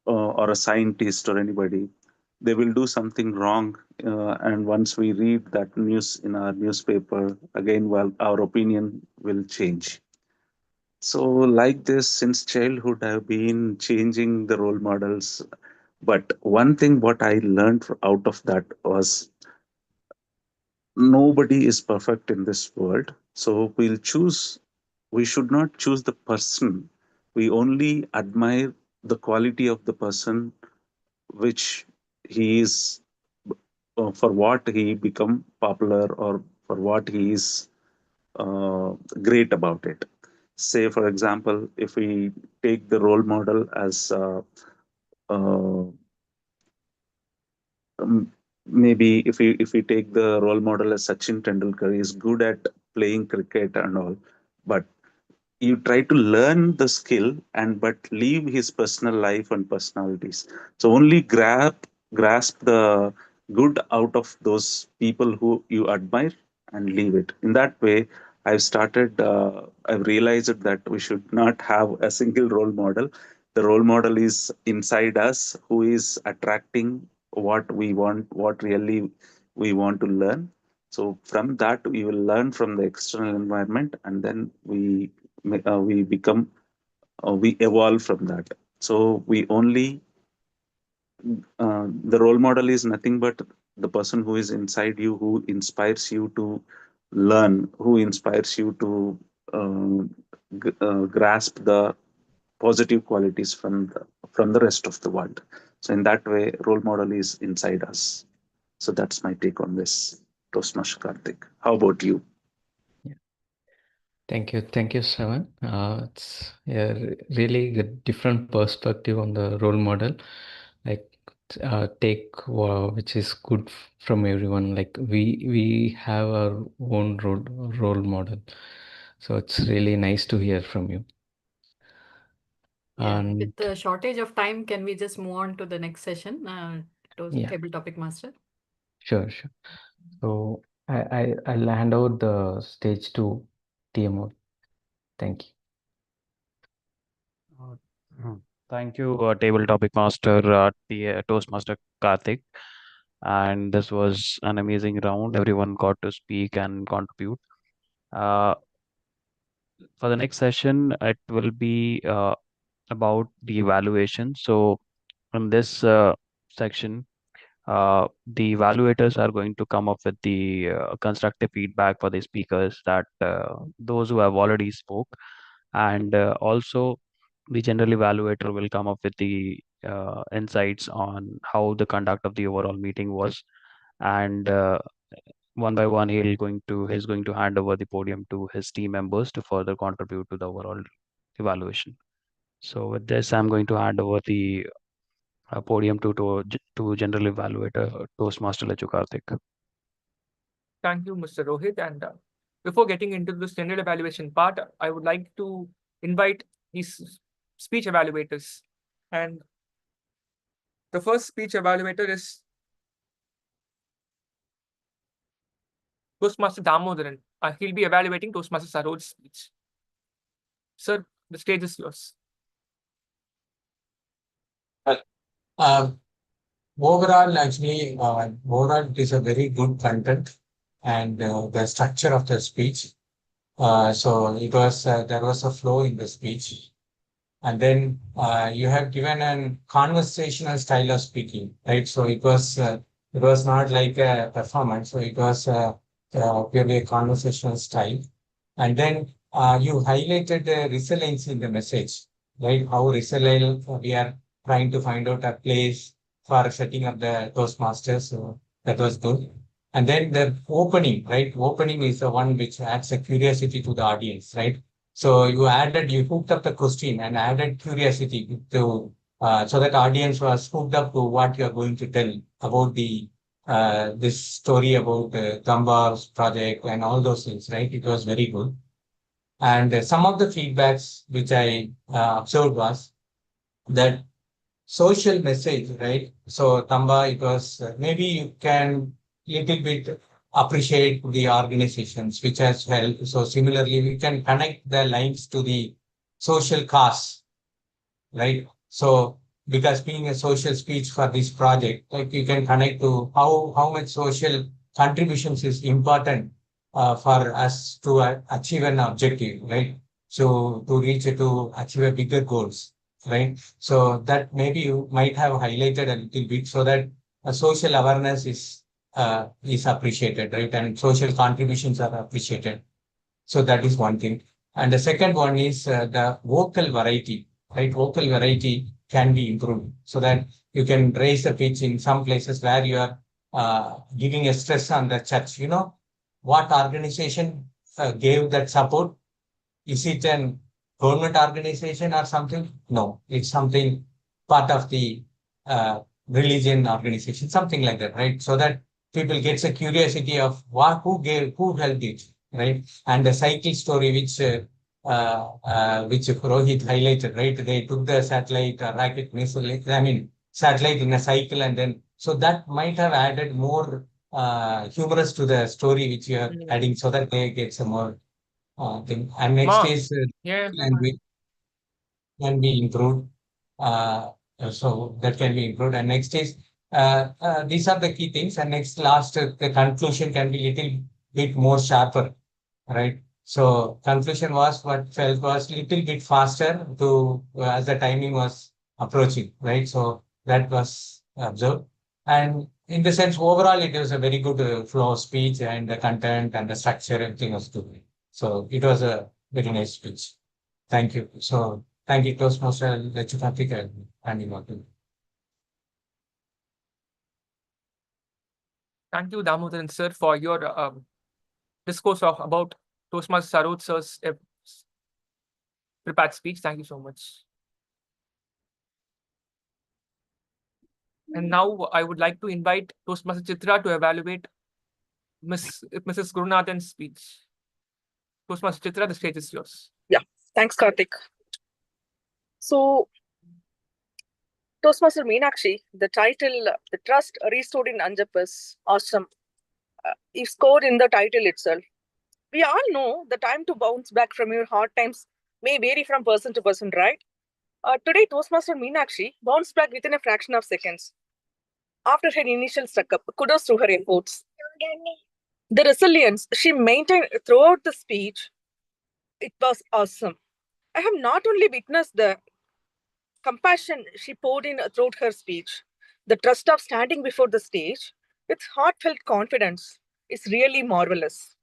or a scientist or anybody, they will do something wrong. And once we read that news in our newspaper, again, well, our opinion will change. So, like this, since childhood, I've been changing the role models. But one thing what I learned out of that was nobody is perfect in this world. So we should not choose the person. We only admire the quality of the person which he is, for what he become popular, or for what he is great about it. Say, for example, if we take the role model as uh, um, maybe if we take the role model as Sachin Tendulkar, he is good at playing cricket and all, but you try to learn the skill and but leave his personal life and personalities. So only grasp the good out of those people who you admire and leave it. In that way, I've realized that we should not have a single role model. The role model is inside us, who is attracting what we want, what really we want to learn. So from that, we will learn from the external environment, and then we become, we evolve from that. So we only the role model is nothing but the person who is inside you, who inspires you to learn, who inspires you to grasp the positive qualities from the rest of the world. So in that way, role model is inside us. So that's my take on this, Toastmaster Karthik. How about you? Thank you, Shravan. It's a really good different perspective on the role model. Like take which is good from everyone. Like we have our own role model, so it's really nice to hear from you. Yeah, And with the shortage of time, can we just move on to the next session, to yeah, table topic master? sure. So I'll hand over the stage to TMO. Thank you. Thank you, table topic master, Toastmaster Karthik. And this was an amazing round. Everyone got to speak and contribute. Uh, for the next session, it will be about the evaluation. So, in this section, the evaluators are going to come up with the constructive feedback for the speakers that those who have already spoke, and also the general evaluator will come up with the insights on how the conduct of the overall meeting was, and one by one he's going to hand over the podium to his team members to further contribute to the overall evaluation. So with this, I'm going to hand over the podium to general evaluator Toastmaster Karthik. Thank you, Mr. Rohit. And before getting into the general evaluation part, I would like to invite these speech evaluators. And the first speech evaluator is Toastmaster Damodaran. He'll be evaluating Toastmaster Saroj's speech. Sir, the stage is yours. Uh, Overall, actually, overall, it is a very good content and the structure of the speech. So it was there was a flow in the speech, and then you have given a conversational style of speaking, right? So it was not like a performance, so it was purely a conversational style. And then you highlighted the resilience in the message, right? How resilient we are trying to find out a place for setting up the Toastmasters. So that was good. And then the opening, right? Opening is the one which adds a curiosity to the audience, right? So you hooked up the question and added curiosity to, so that audience was hooked up to what you are going to tell about this story about Gambar's project and all those things, right? It was very good. And some of the feedbacks which I observed was that social message, right? So Tamba, it was maybe you can little bit appreciate the organizations which has helped. So similarly, we can connect the lines to the social cause, right? So because being a social speech for this project, like you can connect to how much social contributions is important for us to achieve an objective, right? So to reach to achieve a bigger goals, right? So that maybe you might have highlighted a little bit so that social awareness is appreciated, right? And social contributions are appreciated. So that is one thing. And the second one is the vocal variety, right? Vocal variety can be improved so that you can raise the pitch in some places where you are giving a stress on the church. You know, what organization gave that support? Is it an government organization or something? No, it's something part of the religion organization, something like that, right? So that people gets a curiosity of who helped it, right? And the cycle story, which Rohit highlighted, right? They took the satellite rocket missile, I mean, satellite in a cycle, and then so that might have added more humorous to the story which you are adding, so that they get some more thing. And next is Yeah. can be improved. So that can be improved. And next is these are the key things. And next, last, the conclusion can be little bit more sharper, right? So conclusion was what felt was little bit faster to as the timing was approaching, right? So that was observed. And in the sense, overall, it was a very good flow of speech and the content and the structure, everything was good. So it was a very nice speech. Thank you. So thank you, Toastmaster and Lechukatik, and handing on to. Thank you, Damodaran sir, for your discourse about Toastmaster Saroj sir's prepared speech. Thank you so much. And now I would like to invite Toastmaster Chitra to evaluate Mrs. Gurunathan's speech. Toastmaster Chitra, the stage is yours. Yeah, thanks, Karthik. So, Toastmaster Meenakshi, the title, The Trust Restored in Anjap is awesome. Is scored in the title itself. We all know the time to bounce back from your hard times may vary from person to person, right? Today, Toastmaster Meenakshi bounced back within a fraction of seconds. After her initial stuck up, kudos to her efforts. The resilience she maintained throughout the speech, it was awesome. I have not only witnessed the compassion she poured in throughout her speech, the trust of standing before the stage with heartfelt confidence is really marvelous.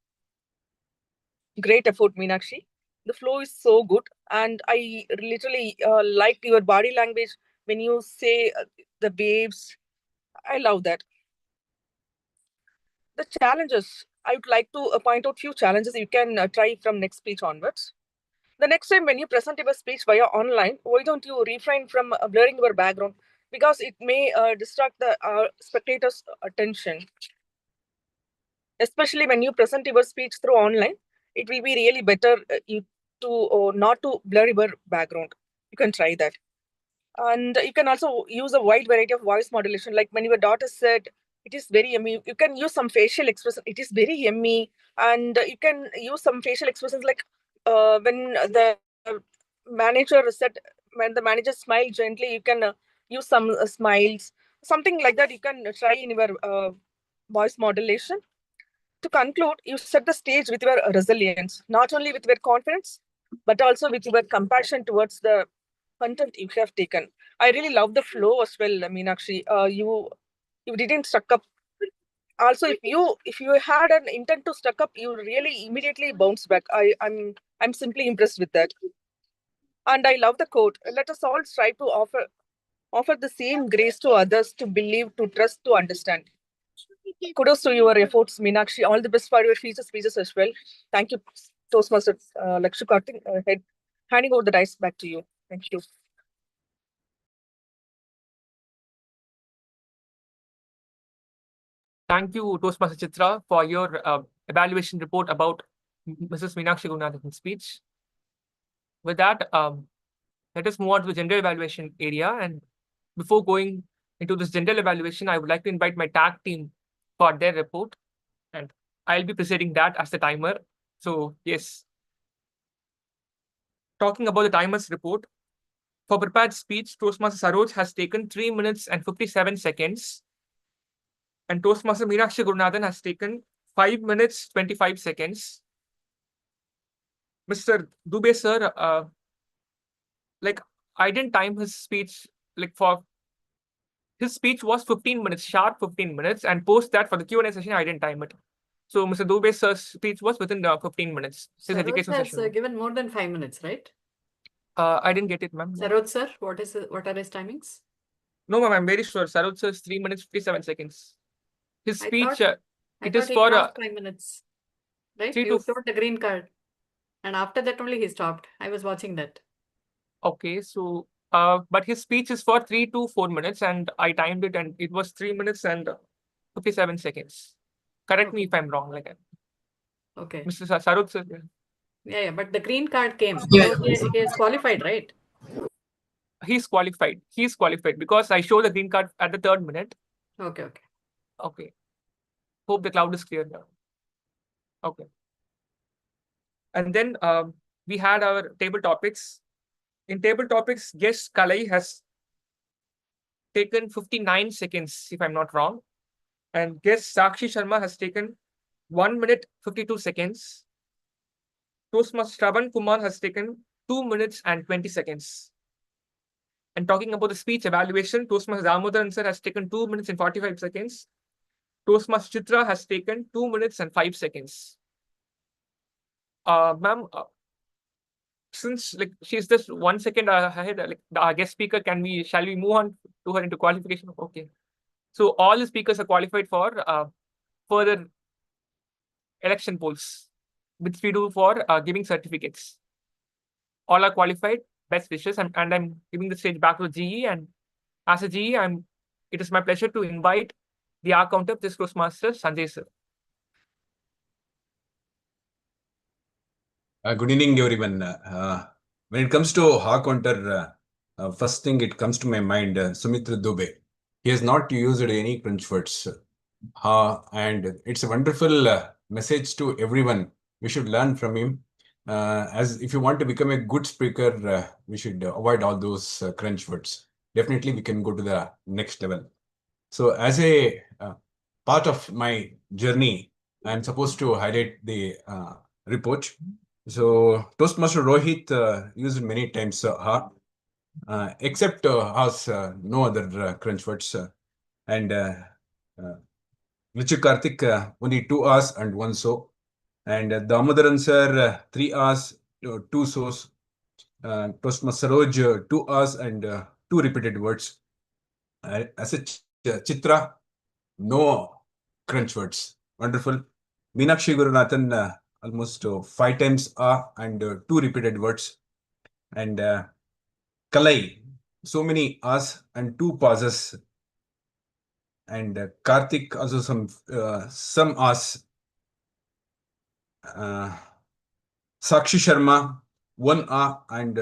Great effort, Meenakshi. The flow is so good, and I literally like your body language when you say the waves. I love that. The challenges, I would like to point out few challenges you can try from next speech onwards. The next time when you present your speech via online, why don't you refrain from blurring your background, because it may distract the spectators' attention. Especially when you present your speech through online, it will be really better you to not to blur your background. You can try that. And you can also use a wide variety of voice modulation. Like when your daughter said, it is very yummy, you can use some facial expression, it is very yummy. And you can use some facial expressions like when the manager said, when the manager smiled gently, you can use some smiles, something like that. You can try in your voice modulation. To conclude, you set the stage with your resilience, not only with your confidence, but also with your compassion towards the content you have taken. I really love the flow as well, Meenakshi. You didn't stuck up. Also, if you had an intent to stuck up, you really immediately bounce back. I'm simply impressed with that. And I love the quote. Let us all strive to offer the same grace to others, to believe, to trust, to understand. Kudos to your efforts, Meenakshi. All the best for your future speeches as well. Thank you, Toastmaster Lakshukarthi. Handing over the dice back to you. Thank you. Thank you, Toastmaster Chitra, for your evaluation report about Mrs. Meenakshi Gurunathan's speech. With that, let us move on to the gender evaluation area. And before going into this gender evaluation, I would like to invite my tag team for their report. And I'll be presenting that as the timer. So, yes. Talking about the timer's report, for prepared speech, Toastmaster Saroj has taken 3 minutes and 57 seconds. And Toastmaster Meenakshi Gurunathan has taken 5 minutes, 25 seconds. Mr. Dubey, sir, like, I didn't time his speech, like, for his speech was 15 minutes, sharp 15 minutes, and post that for the Q&A session, I didn't time it. So Mr. Dubey's speech was within 15 minutes. His Saroj education has session. given more than 5 minutes, right? I didn't get it, ma'am. Saroj sir, what are his timings? No, ma'am, I'm very sure. Saroj sir is 3 minutes 57 seconds. His speech, I it thought is he for crossed 5 minutes, right? 3 You to showed the green card, and after that only he stopped. I was watching that. Okay, so but his speech is for 3 to 4 minutes, and I timed it, and it was 3 minutes and 57 seconds. Correct me if I'm wrong, like that. Okay. Mr. Saroj sir. Yeah, but the green card came. Yeah. So he is qualified, right? He's qualified. He's qualified because I show the green card at the 3rd minute. Okay. Okay. Hope the cloud is clear now. Okay. And then we had our table topics. In table topics, guest Kalai has taken 59 seconds, if I'm not wrong. And guest Sakshi Sharma has taken 1 minute 52 seconds. Toastmaster Shravan Kumar has taken 2 minutes and 20 seconds. And talking about the speech evaluation, Toastmaster Damodaran sir has taken 2 minutes and 45 seconds. Toastmaster Chitra has taken 2 minutes and 5 seconds. Ma'am, since like she's just 1 second ahead, like our guest speaker, shall we move on to her into qualification? Okay. So all the speakers are qualified for further election polls, which we do for giving certificates. All are qualified. Best wishes, and I'm giving the stage back to GE. And as a GE, it is my pleasure to invite the R counter of this Toastmasters, Sanjay sir. Good evening, everyone. When it comes to Ha counter, first thing it comes to my mind, Sumitra Dubey. He has not used any French words. And it's a wonderful message to everyone. We should learn from him. As if you want to become a good speaker, we should avoid all those crunch words. Definitely, we can go to the next level. So, as a part of my journey, I'm supposed to highlight the report. So, Toastmaster Rohit used many times except has no other crunch words. And Richard Karthik, only 2 hours and 1 so. And Damodaran sir, 3 hours, 2 so's. Toastmaster Saroj, 2 hours and 2 repeated words. As a Chitra, no crunch words. Wonderful. Meenakshi Gurunathan, almost 5 times and 2 repeated words. And Kalai, so many A's and 2 pauses. And Karthik, also some A's. Sakshi Sharma, 1 A and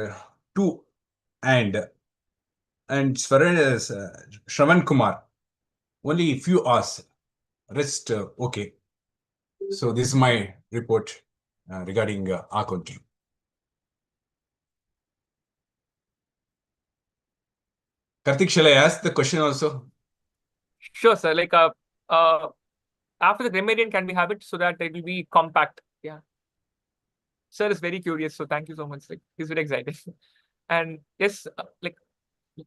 2 and as far as Shravan Kumar, only few A's, rest okay. So this is my report regarding our country. Karthik, shall I ask the question also? Sure, sir. Like after the grammarian, can we have it so that it will be compact? Yeah. Sir is very curious, so thank you so much. Like, he's very excited. And yes, like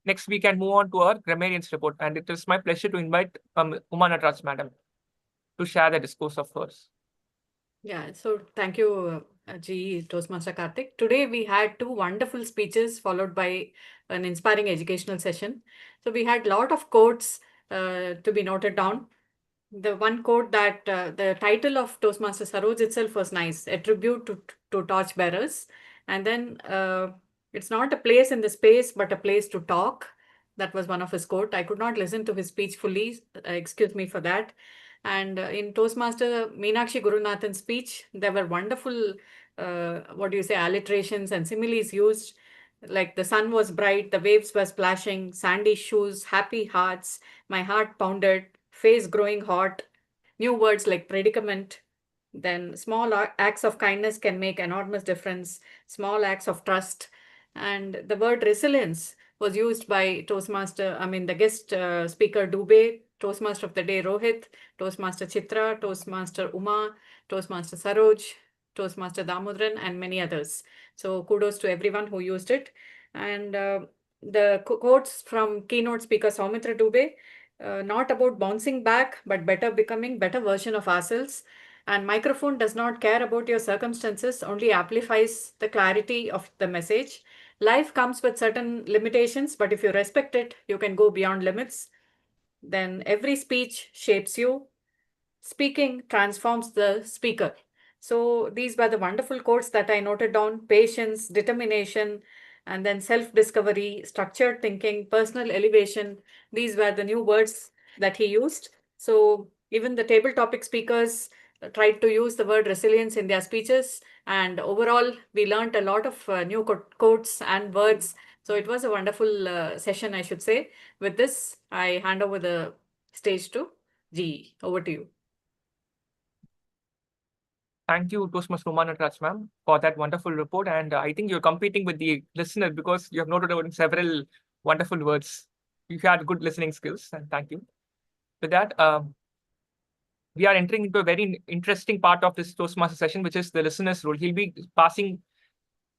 next we can move on to our grammarian's report. And it is my pleasure to invite Uma Nataraj madam to share the discourse of hers. Yeah, so thank you, GE Toastmaster Karthik. Today we had 2 wonderful speeches followed by an inspiring educational session. So we had a lot of quotes to be noted down. The one quote that the title of Toastmaster Saroj itself was nice, a tribute to torchbearers. And then it's not a place in the space, but a place to talk. That was one of his quote. I could not listen to his speech fully. Excuse me for that. And in Toastmaster Meenakshi Gurunathan's speech, there were wonderful, alliterations and similes used. Like the sun was bright, the waves were splashing, sandy shoes, happy hearts, my heart pounded, face growing hot, new words like predicament. Then small acts of kindness can make enormous difference, small acts of trust. And the word resilience was used by the guest speaker Dubey, Toastmaster of the day Rohit, Toastmaster Chitra, Toastmaster Uma, Toastmaster Saroj, Toastmaster Damodaran, and many others. So kudos to everyone who used it. And the quotes from keynote speaker Soumitra Dubey, not about bouncing back, but becoming better version of ourselves. And microphone does not care about your circumstances, only amplifies the clarity of the message. Life comes with certain limitations, but if you respect it, you can go beyond limits. Then every speech shapes you. Speaking transforms the speaker. So these were the wonderful quotes that I noted down: patience, determination, and then self-discovery, structured thinking, personal elevation. These were the new words that he used. So even the table topic speakers tried to use the word resilience in their speeches. And overall, we learned a lot of new quotes and words. So it was a wonderful session, I should say. With this, I hand over the stage to G. Over to you. Thank you, Toastmaster Uma Nataraj ma'am, for that wonderful report. And I think you're competing with the listener because you have noted down several wonderful words. You had good listening skills, and thank you. With that, we are entering into a very interesting part of this Toastmaster session, which is the listener's role. He'll be passing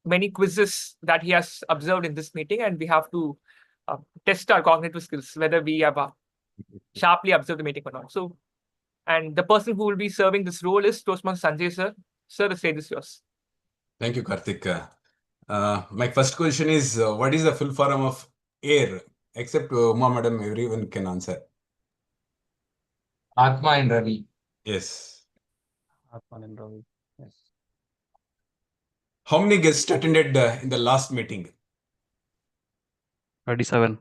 many quizzes that he has observed in this meeting, and we have to test our cognitive skills, whether we have sharply observed the meeting or not. So, and the person who will be serving this role is Toastmaster Sanjay sir. Sir, the stage is yours. Thank you, Karthik. My first question is what is the full form of air? Except Uma madam, everyone can answer. Atma and Ravi. Yes. Atman and Ravi. Yes. How many guests attended in the last meeting? 37.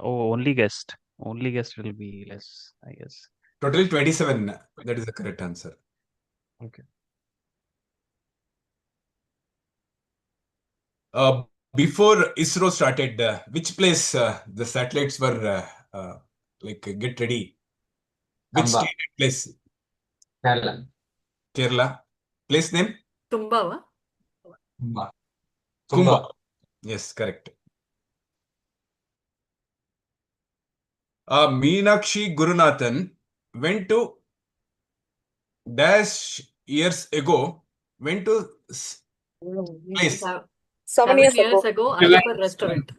Only guest. Only guest will be less, I guess. Totally 27. That is the correct answer. Okay. Before ISRO started, which place the satellites were get ready? Which Amba. state and place? Kerala. Kerala. Place name? Tumba. Tumba. Kumba. Yes, correct. Meenakshi Gurunathan went to dash years ago. Went to place. 7 years years ago. ago, Alipur restaurant.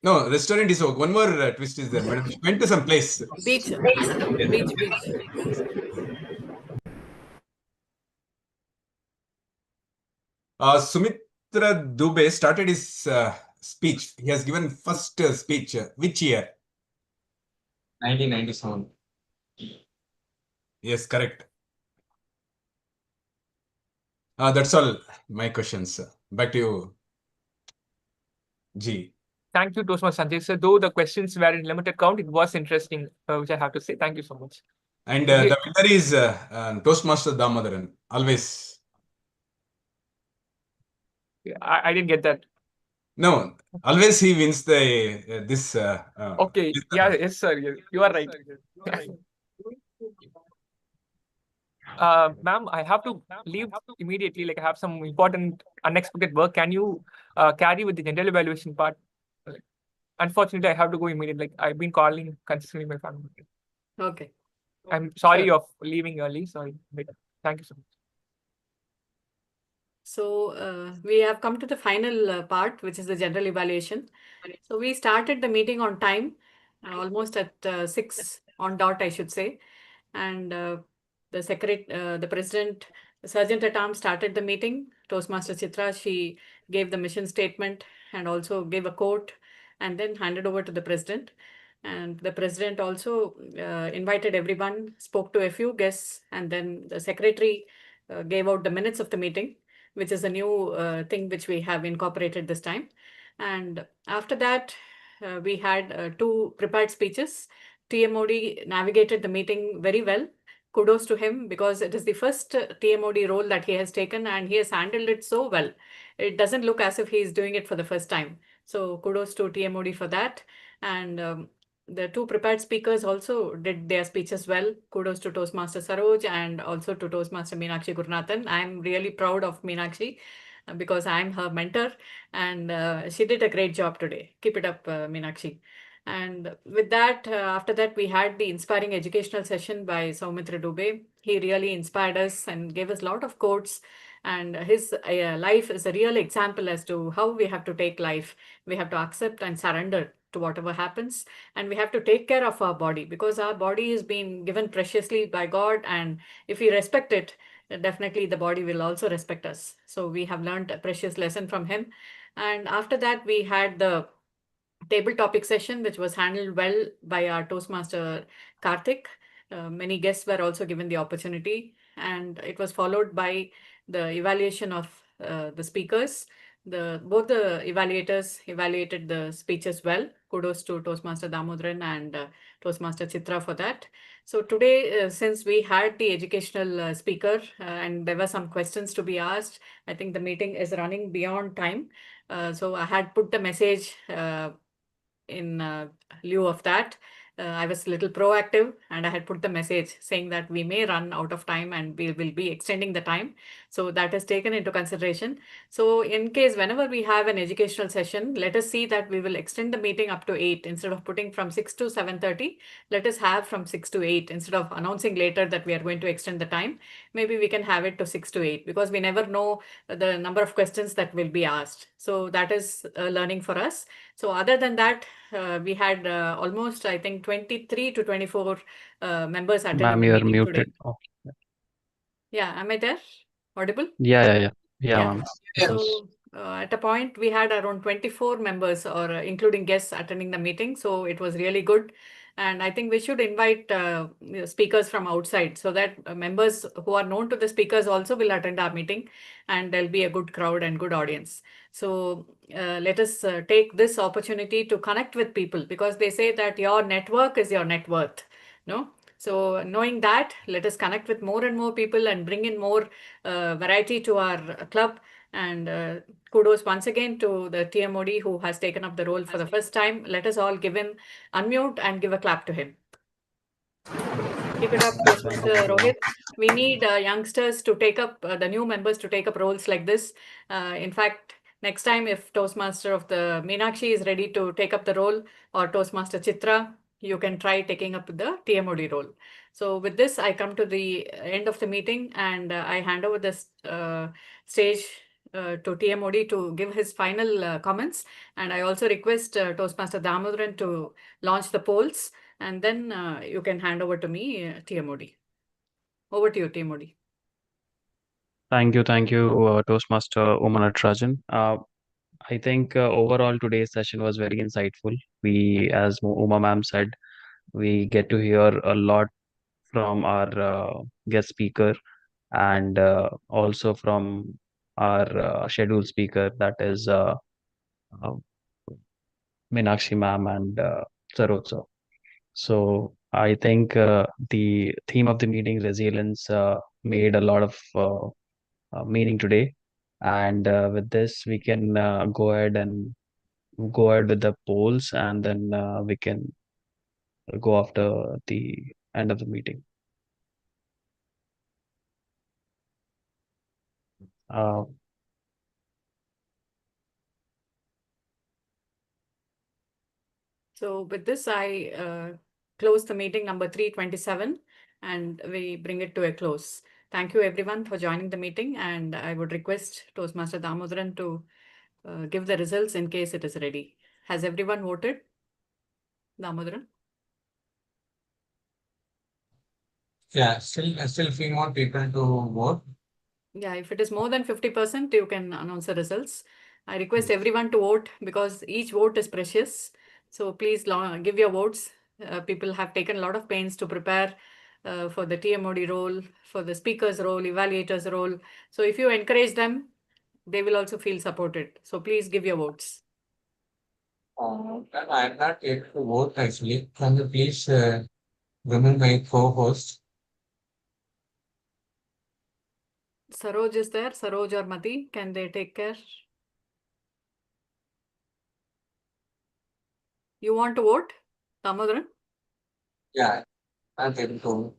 No, restaurant is one more twist is there, madam. She went to some place. Beach. Yes. Beach. Sumitra Dubey started his speech. He has given first speech. Which year? 1997. Yes, correct. That's all my questions. Back to you, G. Thank you, Toastmaster Sanjay sir. Though the questions were in limited count, it was interesting, which I have to say. Thank you so much. And the winner is Toastmaster Damodaran. Always. I didn't get that. No, always he wins the this. Okay. Yeah. Yes, sir. You are right. Ma'am, I have to leave immediately. Like I have some important unexpected work. Can you carry with the general evaluation part? Unfortunately, I have to go immediately. Like I've been calling consistently my family. Okay. I'm sorry of leaving early. Sorry. But thank you so much. So we have come to the final part, which is the general evaluation. So we started the meeting on time, almost at 6 on dot, I should say. And the president, the sergeant at arms started the meeting. Toastmaster Chitra, she gave the mission statement and also gave a quote and then handed over to the president. And the president also invited everyone, spoke to a few guests, and then the secretary gave out the minutes of the meeting, which is a new thing which we have incorporated this time. And after that, we had 2 prepared speeches. TMOD navigated the meeting very well. Kudos to him because it is the first TMOD role that he has taken and he has handled it so well. It doesn't look as if he is doing it for the first time. So kudos to TMOD for that. And the 2 prepared speakers also did their speeches well. Kudos to Toastmaster Saroj and also to Toastmaster Meenakshi Gurunathan. I'm really proud of Meenakshi because I'm her mentor and she did a great job today. Keep it up, Meenakshi. And with that, after that, we had the inspiring educational session by Soumitra Dubey. He really inspired us and gave us a lot of quotes. And his life is a real example as to how we have to take life. We have to accept and surrender to whatever happens. And we have to take care of our body because our body is being given preciously by God. And if we respect it, definitely the body will also respect us. So we have learned a precious lesson from him. And after that, we had the table topic session, which was handled well by our Toastmaster Karthik. Many guests were also given the opportunity, and it was followed by the evaluation of the speakers. Both the evaluators evaluated the speeches well. Kudos to Toastmaster Damodaran and Toastmaster Chitra for that. So today, since we had the educational speaker and there were some questions to be asked, I think the meeting is running beyond time. So I had put the message in lieu of that. I was a little proactive and I had put the message saying that we may run out of time and we will be extending the time. So that is taken into consideration. So in case whenever we have an educational session, let us see that we will extend the meeting up to 8 instead of putting from 6 to 7:30. Let us have from 6 to 8 instead of announcing later that we are going to extend the time. Maybe we can have it to 6 to 8 because we never know the number of questions that will be asked. So that is learning for us. So other than that, we had almost, I think, 23 to 24 members attending Ma'am, the you are meeting today. muted. Oh, Yeah, am I there? Audible? yeah, Yeah. ma'am. Yes. So at a point we had around 24 members, or including guests, attending the meeting. So it was really good. And I think we should invite speakers from outside, so that members who are known to the speakers also will attend our meeting, and there'll be a good crowd and good audience. So let us take this opportunity to connect with people, because they say that your network is your net worth. No? So knowing that, let us connect with more and more people and bring in more variety to our club. And kudos once again to the TMOD who has taken up the role for the first time. Let us all give him unmute and give a clap to him. Keep it up, Toastmaster Rohit. We need youngsters to take up, the new members to take up roles like this. In fact, next time if Toastmaster of the Meenakshi is ready to take up the role, or Toastmaster Chitra, you can try taking up the TMOD role. So with this, I come to the end of the meeting, and I hand over this stage to TMOD to give his final comments. And I also request Toastmaster Damodaran to launch the polls, and then you can hand over to me, TMOD. Over to you, TMOD. Thank you, Toastmaster Umanatrajan. I think overall today's session was very insightful. We, as Uma ma'am said, we get to hear a lot from our guest speaker, and also from our scheduled speaker, that is uh, Meenakshi ma'am and Saroj sir. So I think the theme of the meeting, resilience, made a lot of meaning today. And with this, we can go ahead with the polls, and then we can go after the end of the meeting. Uh, So with this, I close the meeting number 327, and we bring it to a close. Thank you everyone for joining the meeting, and I would request Toastmaster Damodaran to give the results in case it is ready. Has everyone voted? Damodaran? Yeah, still few more people to vote. Yeah, if it is more than 50%, you can announce the results. I request everyone to vote, because each vote is precious. So please give your votes. People have taken a lot of pains to prepare for the TMOD role, for the speaker's role, evaluator's role. So if you encourage them, they will also feel supported. So please give your votes. I'm not able to vote actually. Can you please remove my co-host? Saroj is there. Saroj or Mati, can they take care? You want to vote, Damodaran? Yeah, I'm able to.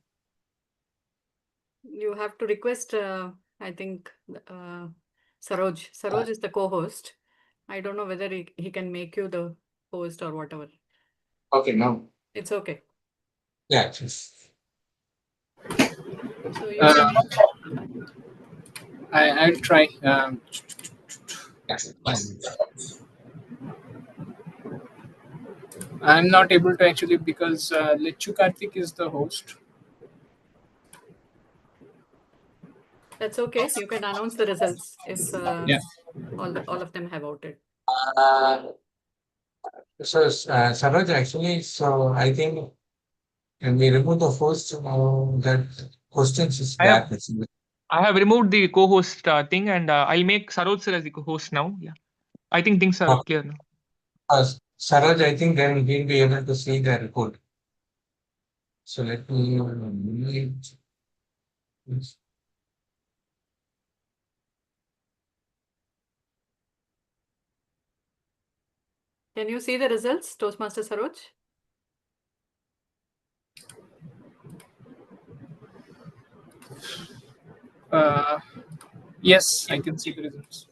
You have to request, I think, Saroj. Saroj is the co-host. I don't know whether he can make you the host or whatever. Okay, no. It's okay. Yeah, just. So you can. I'll try. I'm not able to actually, because Lechu Karthik is the host. That's okay. You can announce the results if Yeah. all of them have voted. So, Saroj, actually, so I think when we remove the host, that questions is back. I have removed the co-host thing, and I'll make Saroj sir as the co-host now. Yeah, I think things are clear now. Saroj, I think then we'll be able to see the report. So let me. Can you see the results, Toastmaster Saroj? Yes, I can see the results.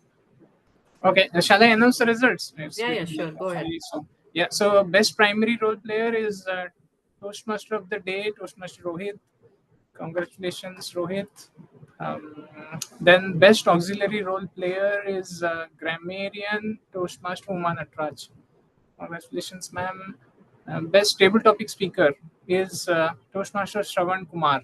Okay, shall I announce the results? Yeah, sure. Go ahead. So best primary role player is Toastmaster of the day, Toastmaster Rohit. Congratulations, Rohit. Then best auxiliary role player is grammarian Toastmaster Uma Natraj. Congratulations, ma'am. Best table topic speaker is Toastmaster Shravan Kumar.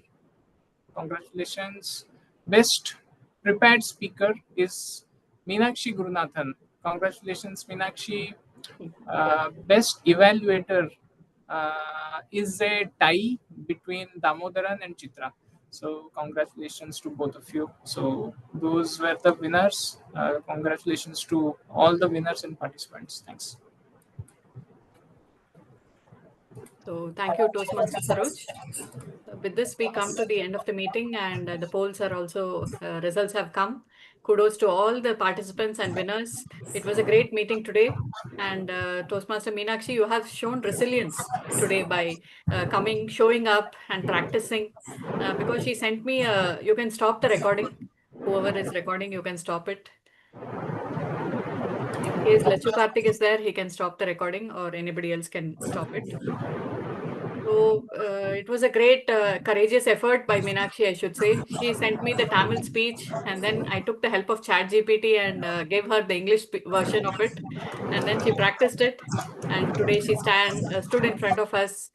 Congratulations. Best prepared speaker is Meenakshi Gurunathan. Congratulations, Meenakshi. Best evaluator is a tie between Damodaran and Chitra. So congratulations to both of you. So those were the winners. Congratulations to all the winners and participants. Thanks. So thank you, Toastmaster Saroj. With this, we come to the end of the meeting, and the polls are also, results have come. Kudos to all the participants and winners. It was a great meeting today. And Toastmaster Meenakshi, you have shown resilience today by coming, showing up, and practicing. Because she sent me, you can stop the recording. Whoever is recording, you can stop it. In case Lachu Karthik is there, he can stop the recording, or anybody else can stop it. So it was a great, courageous effort by Meenakshi, I should say. She sent me the Tamil speech, and then I took the help of ChatGPT and gave her the English version of it, and then she practiced it. And today she stood in front of us.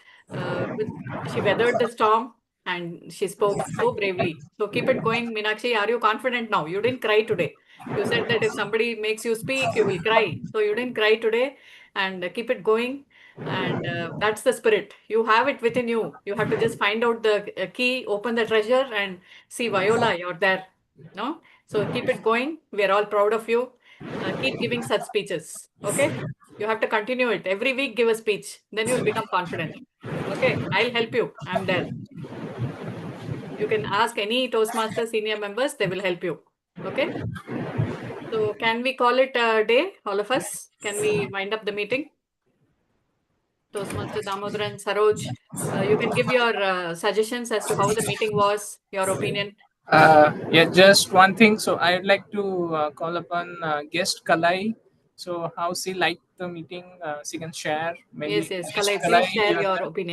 She weathered the storm and she spoke so bravely. So keep it going, Meenakshi. Are you confident now? You didn't cry today. You said that if somebody makes you speak, you will cry. So you didn't cry today, and keep it going. And that's the spirit. You have it within you. You have to just find out the key, open the treasure, and see Viola, you're there. No? So keep it going. We are all proud of you. Keep giving such speeches. Okay? You have to continue it. Every week, give a speech. Then you'll become confident. Okay? I'll help you. I'm there. You can ask any Toastmaster senior members, they will help you. Okay? So can we call it a day, all of us? Can we wind up the meeting? Toastmaster Damodaran, Saroj, you can give your suggestions as to how the meeting was, your opinion. Yeah, just one thing. So I would like to call upon guest Kalai. So how she liked the meeting, she can share. Maybe Yes, guest Kalai, Kalai, please share you are your there. opinion.